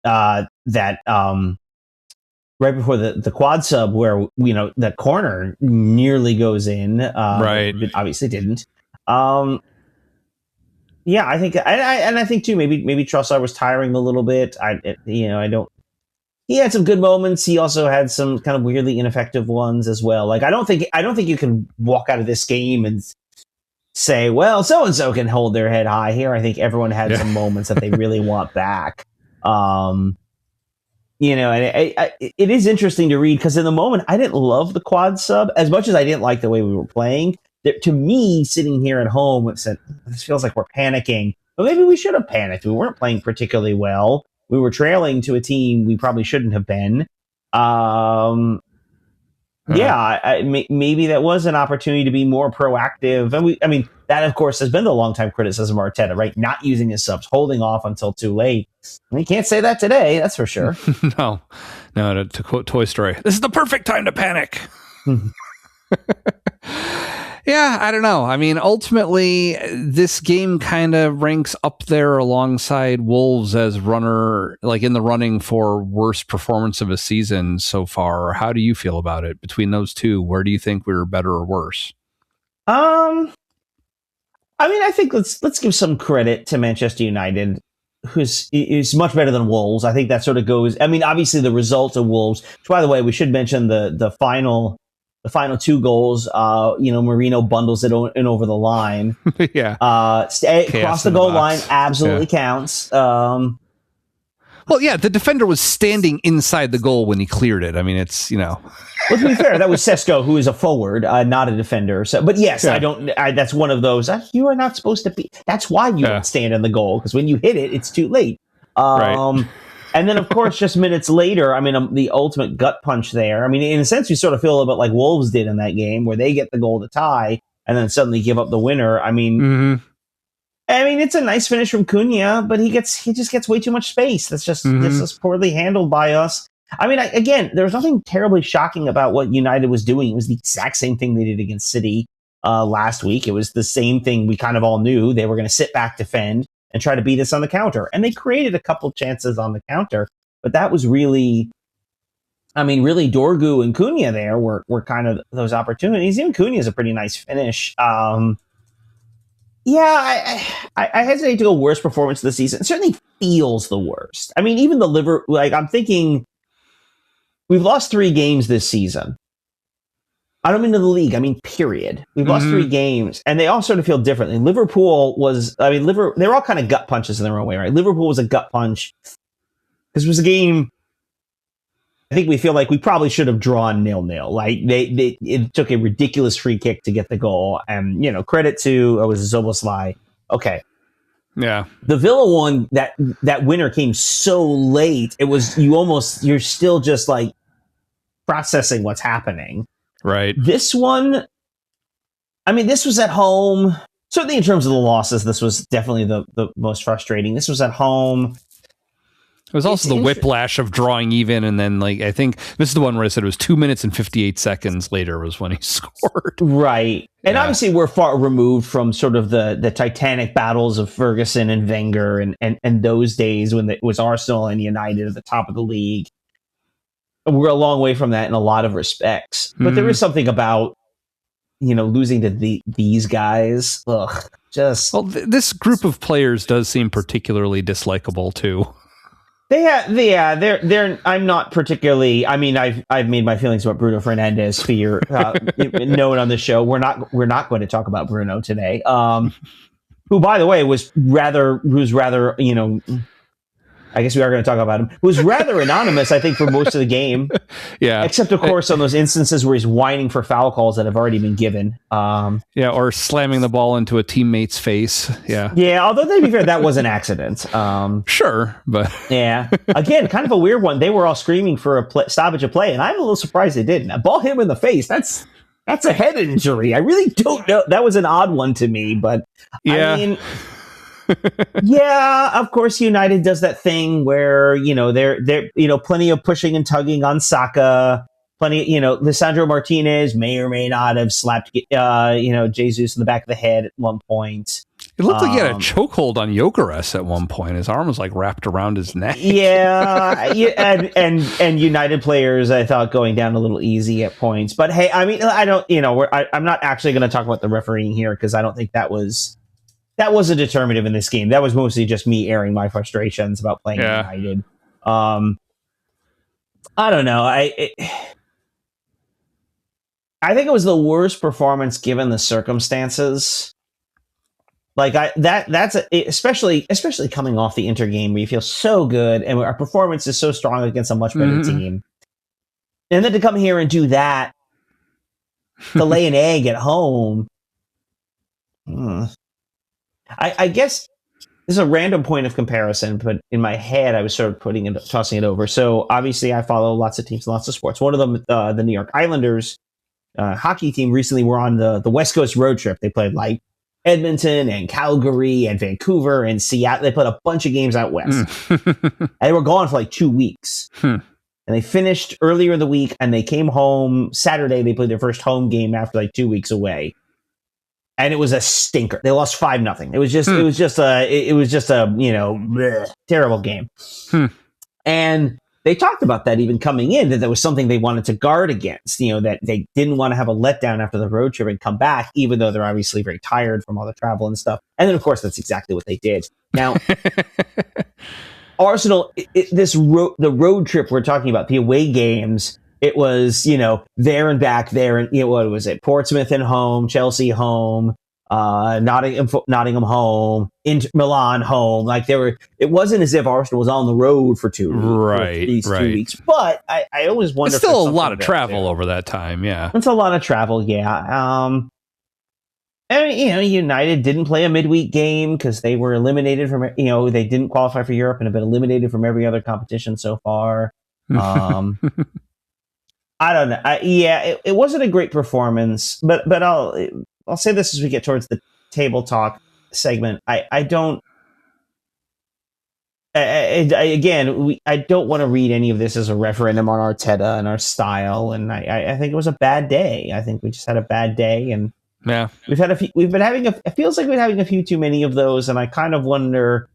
right before the quad sub, where that corner nearly goes in. Right, it obviously didn't. Yeah, I think, I think too, maybe Trossard was tiring a little bit. He had some good moments. He also had some kind of weirdly ineffective ones as well. Like, I don't think you can walk out of this game and say, well, so and so can hold their head high here. I think everyone had some moments that they really want back. And it is interesting to read, because in the moment I didn't love the quad sub as much as I didn't like the way we were playing. To me, sitting here at home, it said, this feels like we're panicking. But maybe we should have panicked. We weren't playing particularly well. We were trailing to a team we probably shouldn't have been. Maybe that was an opportunity to be more proactive. And that, of course, has been the longtime criticism of Arteta, right? Not using his subs, holding off until too late. You can't say that today, that's for sure. No, to quote Toy Story, this is the perfect time to panic. Yeah, I don't know. Ultimately, this game kind of ranks up there alongside Wolves as in the running for worst performance of a season so far. How do you feel about it between those two? Where do you think we were better or worse? I think let's give some credit to Manchester United, who's much better than Wolves. I think that sort of goes. Obviously the result of Wolves. Which, by the way, we should mention the final 2 goals. Marino bundles it in over the line. Yeah. Across the goal line absolutely counts. Well, yeah, the defender was standing inside the goal when he cleared it. It's Well, to be fair, that was Sesko, who is a forward, not a defender. So, but yes, yeah. That's one of those. You are not supposed to be. That's why you don't stand in the goal, because when you hit it, it's too late. Um, And then, of course, just minutes later, I mean, the ultimate gut punch there. I mean, in a sense, you sort of feel a bit like Wolves did in that game, where they get the goal to tie and then suddenly give up the winner. I mean, it's a nice finish from Cunha, but he just gets way too much space. That's just this is poorly handled by us. I mean, again, there's nothing terribly shocking about what United was doing. It was the exact same thing they did against City last week. It was the same thing we kind of all knew. They were going to sit back, defend, and try to beat us on the counter. And they created a couple chances on the counter, but that was really Dorgu and Cunha there were kind of those opportunities. Even Cunha is a pretty nice finish. I hesitate to go worst performance of the season. It certainly feels the worst. I mean, even the liver, I'm thinking we've lost 3 games this season. I don't mean to the league. I mean, period. We've lost 3 games, and they all sort of feel differently. Liverpool was, they're all kind of gut punches in their own way, right? Liverpool was a gut punch. This was a game I think we feel like we probably should have drawn 0-0. Like it took a ridiculous free kick to get the goal, and credit to it was Zoboslai. Okay, yeah. The Villa one, that winner came so late. It was you're still just like processing what's happening. Right. This one, this was at home. Certainly in terms of the losses, this was definitely the most frustrating. This was at home. It was also the whiplash of drawing even, and then I think this is the one where I said it was 2 minutes and 58 seconds later was when he scored. Right. And obviously we're far removed from sort of the titanic battles of Ferguson and Wenger and those days when it was Arsenal and United at the top of the league. We're a long way from that in a lot of respects. But there is something about, losing to these guys. Ugh, just... Well, this group of players does seem particularly dislikable, too. They're. I'm not particularly. I've made my feelings about Bruno Fernandes clear, known on the show. We're not going to talk about Bruno today. Who, by the way, who's rather. I guess we are going to talk about him. Who was rather anonymous, I think, for most of the game. Yeah. Except, of course, on those instances where he's whining for foul calls that have already been given. Or slamming the ball into a teammate's face. Yeah. Yeah, although, to be fair, that was an accident. Sure, but... Yeah. Again, kind of a weird one. They were all screaming for a stoppage of play, and I'm a little surprised they didn't. A ball hit him in the face. That's a head injury. I really don't know. That was an odd one to me, but... Yeah. Yeah, of course, United does that thing where they're plenty of pushing and tugging on Saka. Plenty, Lisandro Martinez may or may not have slapped Jesus in the back of the head at one point. It looked like he had a chokehold on Gyökeres at one point. His arm was wrapped around his neck. Yeah, and United players, I thought, going down a little easy at points. But hey, I don't. I'm not actually going to talk about the refereeing here because I don't think that was a determinative in this game. That was mostly just me airing my frustrations about playing United. I don't know. I think it was the worst performance given the circumstances. Especially coming off the Inter game where you feel so good and our performance is so strong against a much better team. And then to come here and do that, to lay an egg at home. I guess this is a random point of comparison, but in my head, I was sort of tossing it over. So obviously, I follow lots of teams, lots of sports. One of them, the New York Islanders hockey team, recently were on the West Coast road trip. They played Edmonton and Calgary and Vancouver and Seattle. They played a bunch of games out west. And they were gone for 2 weeks. And they finished earlier in the week, and they came home Saturday. They played their first home game after 2 weeks away. And it was a stinker. They lost 5-0. It was just a bleh, terrible game. And they talked about that even coming in, that there was something they wanted to guard against, that they didn't want to have a letdown after the road trip and come back, even though they're obviously very tired from all the travel and stuff. And then, of course, that's exactly what they did. Now, Arsenal, the road trip we're talking about, the away games, it was, there and back there. And what was it? Portsmouth and home, Chelsea home, Nottingham home, Inter Milan home. It wasn't as if Arsenal was on the road for 2 weeks. Right. These 2 weeks. But I always wonder. It's still a lot of travel over that time. Yeah. It's a lot of travel. Yeah. I mean, United didn't play a midweek game because they were eliminated from, they didn't qualify for Europe and have been eliminated from every other competition so far. I don't know. It wasn't a great performance, but I'll say this as we get towards the table talk segment. I don't. I don't want to read any of this as a referendum on Arteta and our style, and I think it was a bad day. I think we just had a bad day, and yeah, it feels like we're having a few too many of those, and I kind of wonder.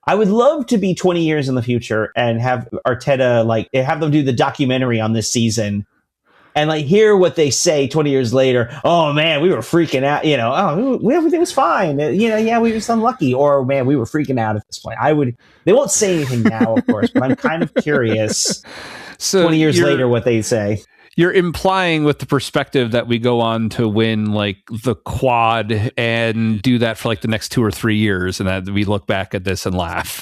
I would love to be 20 years in the future and have Arteta have them do the documentary on this season and hear what they say 20 years later. Oh man, we were freaking out. Everything was fine. Yeah, we were just unlucky. Or man, we were freaking out at this point. They won't say anything now, of course, but I'm kind of curious. So 20 years later, what they say. You're implying with the perspective that we go on to win the quad and do that for the next 2 or 3 years, and that we look back at this and laugh.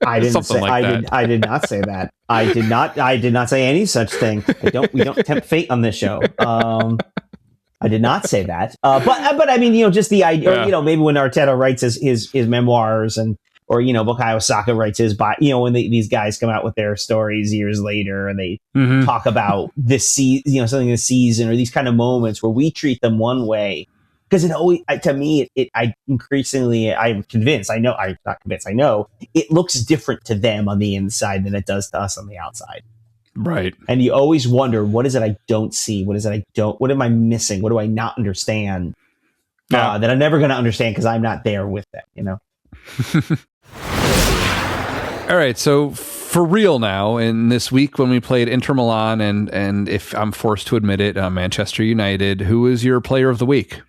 I didn't say I did not say that. I did not say any such thing. We don't tempt fate on this show. I did not say that. But I mean, just the idea, maybe when Arteta writes his memoirs or Bukayo Saka writes his when these guys come out with their stories years later and they talk about this something this season or these kind of moments where we treat them one way. Because it always, to me, I'm convinced. I'm not convinced. I know it looks different to them on the inside than it does to us on the outside. Right. And you always wonder, what is it I don't see? What am I missing? What do I not understand? That I'm never going to understand because I'm not there with them, All right. So for real now, in this week when we played Inter Milan and if I'm forced to admit it, Manchester United, who is your player of the week?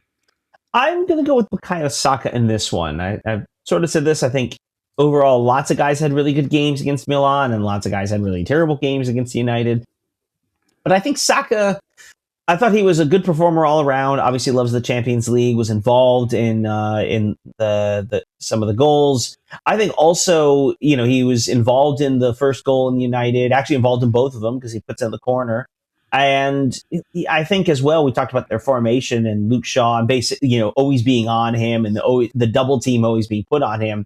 I'm going to go with Bukayo Saka in this one. I've sort of said this. I think overall, lots of guys had really good games against Milan and lots of guys had really terrible games against United. But I think Saka, I thought he was a good performer all around. Obviously loves the Champions League, was involved in the some of the goals. I think also, he was involved in the first goal in United, actually involved in both of them because he puts it in the corner. And I think as well, we talked about their formation and Luke Shaw and basically, always being on him and the double team always being put on him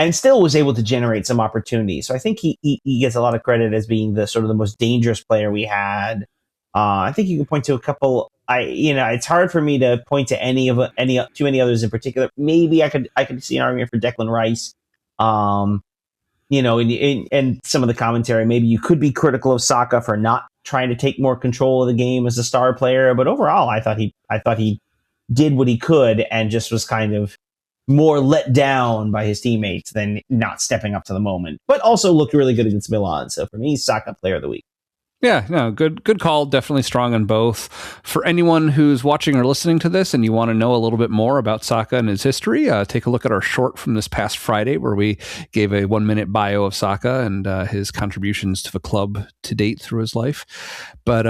and still was able to generate some opportunities. So I think he gets a lot of credit as being the sort of the most dangerous player we had. I think you can point to a couple. It's hard for me to point to too many others in particular. Maybe I could see an argument for Declan Rice. And some of the commentary, maybe you could be critical of Saka for not trying to take more control of the game as a star player. But overall, I thought he did what he could and just was kind of more let down by his teammates than not stepping up to the moment. But also looked really good against Milan. So for me, Saka player of the week. Yeah, no, good call. Definitely strong on both. For anyone who's watching or listening to this and you want to know a little bit more about Saka and his history, take a look at our short from this past Friday where we gave a 1-minute bio of Saka and his contributions to the club to date through his life. But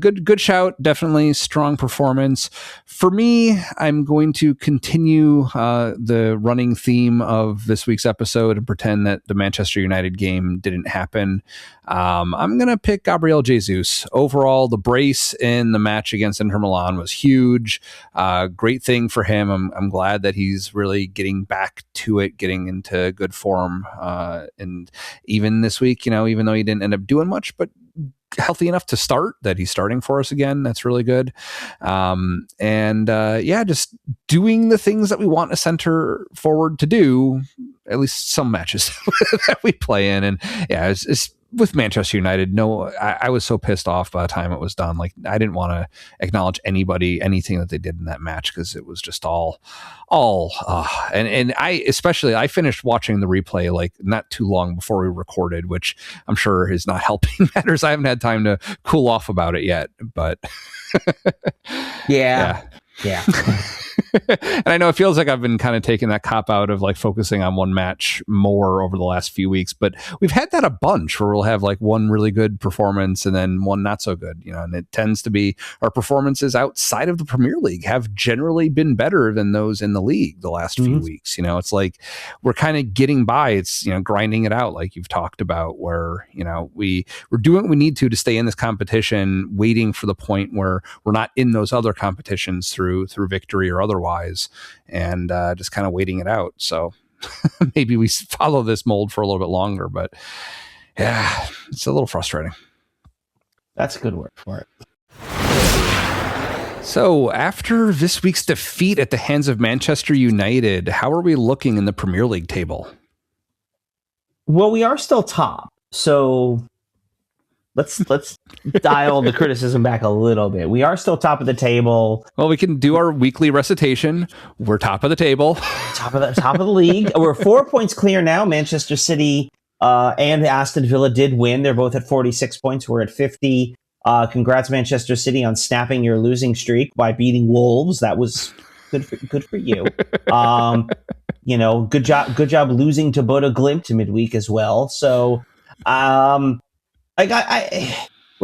good shout. Definitely strong performance. For me, I'm going to continue the running theme of this week's episode and pretend that the Manchester United game didn't happen. I'm going to pick Gabriel Jesus. Overall, the brace in the match against Inter Milan was huge. Great thing for him. I'm glad that he's really getting back to it, getting into good form. And even this week, even though he didn't end up doing much, but healthy enough to start, that he's starting for us again. That's really good. Just doing the things that we want a center forward to do, at least some matches that we play in. And yeah, it's with Manchester United. No, I was so pissed off by the time it was done. I didn't want to acknowledge anything that they did in that match because it was just and I finished watching the replay not too long before we recorded, which I'm sure is not helping matters. I haven't had time to cool off about it yet, but yeah. And I know it feels like I've been kind of taking that cop out of like focusing on one match more over the last few weeks, but we've had that a bunch where we'll have like one really good performance and then one not so good, and it tends to be our performances outside of the Premier League have generally been better than those in the league the last few weeks. It's like we're kind of getting by. It's, grinding it out like you've talked about, where, we're doing what we need to stay in this competition, waiting for the point where we're not in those other competitions through victory or otherwise, and just kind of waiting it out. So maybe we follow this mold for a little bit longer, but yeah, it's a little frustrating. That's a good word for it. So after this week's defeat at the hands of Manchester United, how are we looking in the Premier League table? Well, we are still top, so let's dial the criticism back a little bit. We are still top of the table. Well, we can do our weekly recitation. We're top of the table, top of the league. We're 4 points clear now. Manchester City and Aston Villa did win. They're both at 46 points. We're at 50. Congrats, Manchester City, on snapping your losing streak by beating Wolves. That was good for you. Good job losing to Bodo Glimt midweek as well. So, we're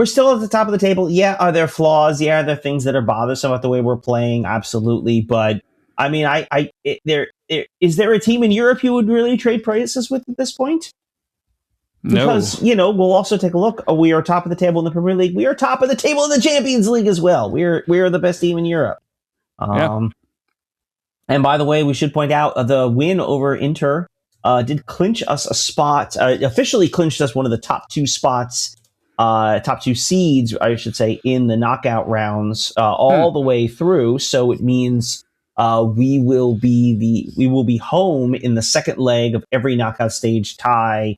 still at the top of the table. Yeah, are there flaws? Yeah, are there things that are bothersome about the way we're playing? Absolutely. But I mean, is there a team in Europe you would really trade praises with at this point? Because, we'll also take a look. We are top of the table in the Premier League. We are top of the table in the Champions League as well. We are the best team in Europe. And by the way, we should point out the win over Inter did clinch us a spot, officially clinched us one of the top two spots, top two seeds, I should say, in the knockout rounds all the way through. So it means we will be home in the second leg of every knockout stage tie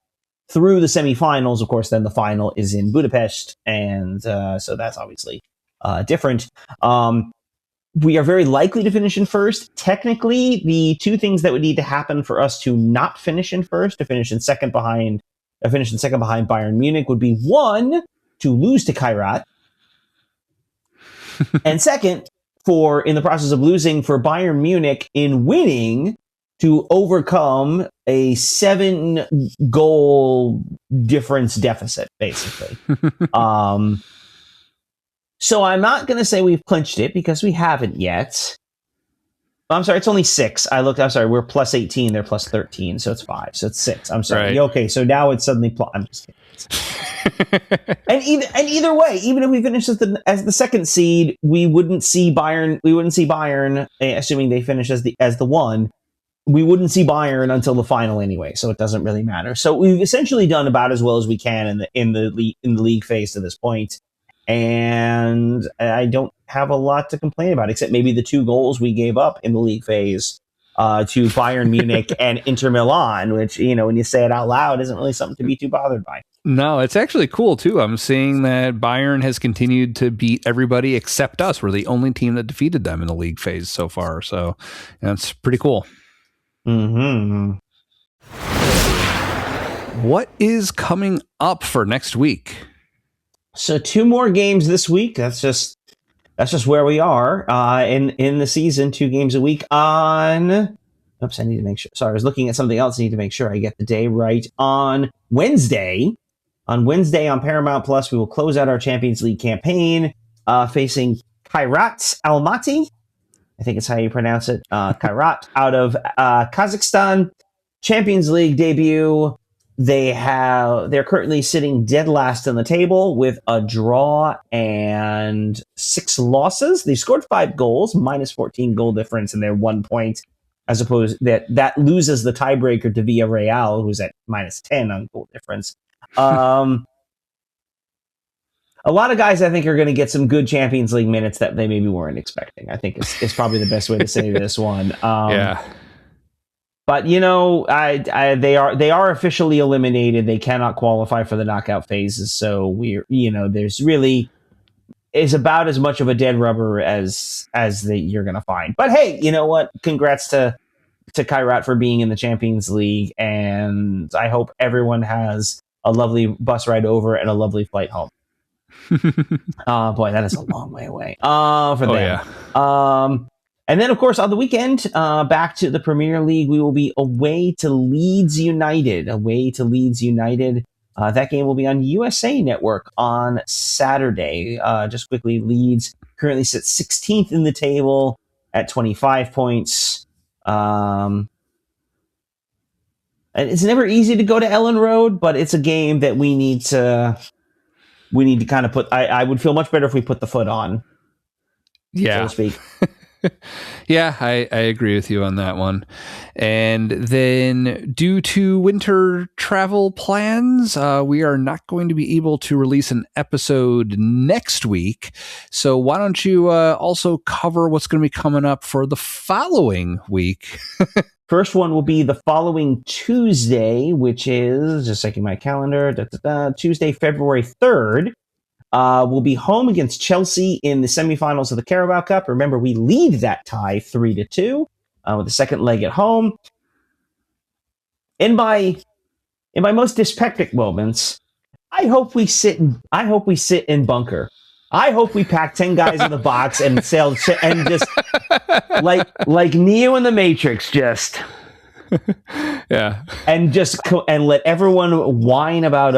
through the semifinals. Of course, then the final is in Budapest, and so that's obviously different. We are very likely to finish in first. Technically, the two things that would need to happen for us to not finish in first, to finish in second behind Bayern Munich, would be one, to lose to Kairat, and second, in the process of losing for Bayern Munich, in winning, to overcome a 7-goal difference deficit, basically. So I'm not going to say we've clinched it, because we haven't yet. I'm sorry, it's only 6. I'm sorry, we're plus 18, they're plus 13, so it's 5. So it's 6. I'm sorry. Right. Okay, so now it's suddenly I'm just kidding. and either way, even if we finish as the second seed, we wouldn't see Bayern, assuming they finish as the 1. We wouldn't see Bayern until the final anyway, so it doesn't really matter. So we've essentially done about as well as we can in the league phase to this point. And I don't have a lot to complain about, except maybe the 2 goals we gave up in the league phase to Bayern Munich and Inter Milan, which, when you say it out loud, isn't really something to be too bothered by. No, it's actually cool, too. I'm seeing that Bayern has continued to beat everybody except us. We're the only team that defeated them in the league phase so far. So it's pretty cool. Mm-hmm. What is coming up for next week? So 2 more games this week. That's just where we are in the season. 2 games a week on. Oops, I need to make sure. Sorry, I was looking at something else. I need to make sure I get the day right. On Wednesday on Paramount Plus, we will close out our Champions League campaign facing Kairat Almaty. I think it's how you pronounce it. Kairat out of Kazakhstan. Champions League debut. They're currently sitting dead last on the table with a draw and 6 losses. They scored 5 goals, minus 14 goal difference, and they're 1 point, as opposed that loses the tiebreaker to Villarreal, who's at minus 10 on goal difference. A lot of guys, I think, are going to get some good Champions League minutes that they maybe weren't expecting. I think is probably the best way to say this one. Yeah. But they are officially eliminated. They cannot qualify for the knockout phases. So there's really is about as much of a dead rubber as you're going to find. But hey, you know what? Congrats to Kairat for being in the Champions League, and I hope everyone has a lovely bus ride over and a lovely flight home. Boy, that is a long way away. For them. Yeah. And then, of course, on the weekend, back to the Premier League, we will be away to Leeds United. That game will be on USA Network on Saturday. Just quickly, Leeds currently sits 16th in the table at 25 points. And it's never easy to go to Ellen Road, but it's a game that we need to kind of put. I would feel much better if we put the foot on, so to speak. Yeah, I agree with you on that one. And then due to winter travel plans, we are not going to be able to release an episode next week. So why don't you also cover what's going to be coming up for the following week? First one will be the following Tuesday, which is, just checking my calendar, Tuesday, February 3rd. We'll be home against Chelsea in the semifinals of the Carabao Cup. Remember, we lead that tie 3-2 with the second leg at home. In my most dyspeptic moments, I hope we sit in bunker. I hope we pack 10 guys in the box and sail and just like Neo in the Matrix, just. Yeah, and let everyone whine about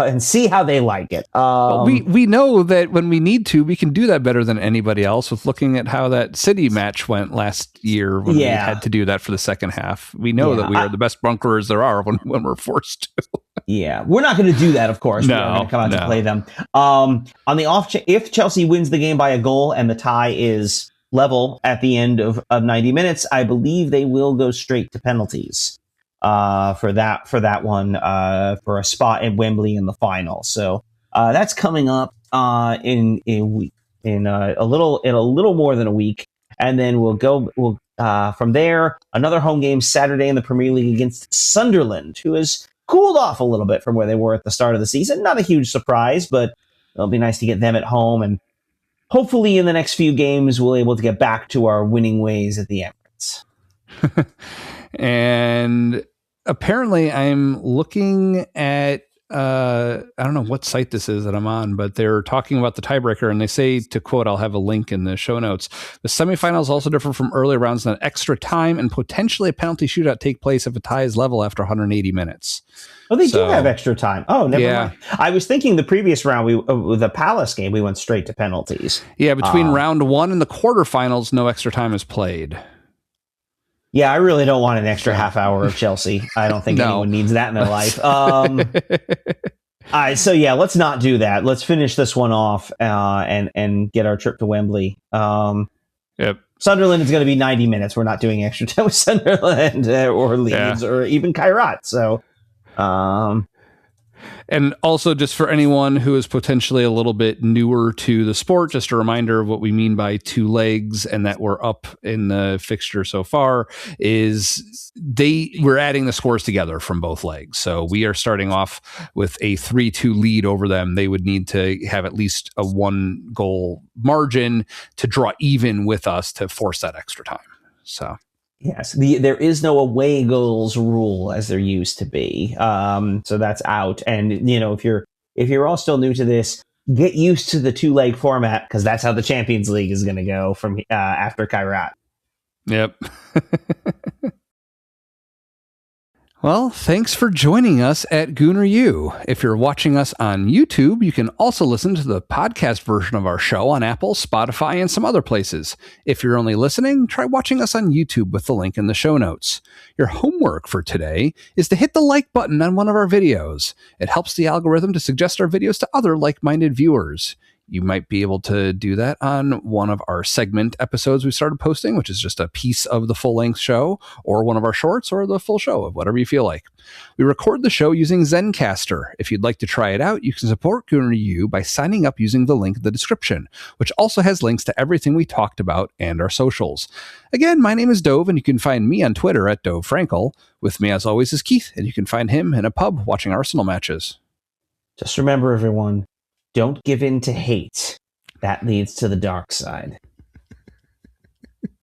and see how they like it. We know that when we need to, we can do that better than anybody else. With looking at how that City match went last year, when we had to do that for the second half, we know that we are the best bunkerers there are when we're forced to. Yeah, we're not going to do that, of course. We're going to come out to play them. On the off, if Chelsea wins the game by a goal and the tie is level at the end of 90 minutes, I believe they will go straight to penalties for that one, for a spot at Wembley in the final. So that's coming up in a week, in a little more than a week, and then we'll from there another home game Saturday in the Premier League against Sunderland, who has cooled off a little bit from where they were at the start of the season. Not a huge surprise, but it'll be nice to get them at home, and hopefully in the next few games, we'll be able to get back to our winning ways at the Emirates. And apparently I'm looking at, I don't know what site this is that I'm on, but they're talking about the tiebreaker, and they say, to quote, I'll have a link in the show notes, the semifinals also differ from earlier rounds in that extra time and potentially a penalty shootout take place if a tie is level after 180 minutes. Oh, they do have extra time. Oh, never mind. I was thinking the previous round, with the Palace game, we went straight to penalties. Yeah, between round one and the quarterfinals, no extra time is played. Yeah, I really don't want an extra half hour of Chelsea. I don't think anyone needs that in their life. So yeah, let's not do that. Let's finish this one off and get our trip to Wembley. Yep. Sunderland is going to be 90 minutes. We're not doing extra time with Sunderland or Leeds or even Kairat. So. And also, just for anyone who is potentially a little bit newer to the sport, just a reminder of what we mean by two legs and that we're up in the fixture so far is we're adding the scores together from both legs. So we are starting off with a 3-2 lead over them. They would need to have at least a 1 goal margin to draw even with us to force that extra time. So. Yes, there is no away goals rule as there used to be, so that's out. And if you're all still new to this, get used to the 2-leg format, because that's how the Champions League is going to go from after Kairat. Yep. Well, thanks for joining us at Gooner U. If you're watching us on YouTube, you can also listen to the podcast version of our show on Apple, Spotify, and some other places. If you're only listening, try watching us on YouTube with the link in the show notes. Your homework for today is to hit the like button on one of our videos. It helps the algorithm to suggest our videos to other like-minded viewers. You might be able to do that on one of our segment episodes we started posting, which is just a piece of the full-length show, or one of our shorts, or the full show, of whatever you feel like. We record the show using Zencaster. If you'd like to try it out, you can support Gooner U by signing up using the link in the description, which also has links to everything we talked about and our socials. Again, my name is Dove, and you can find me on Twitter at Dove Frankel. With me, as always, is Keith, and you can find him in a pub watching Arsenal matches. Just remember, everyone, don't give in to hate. That leads to the dark side.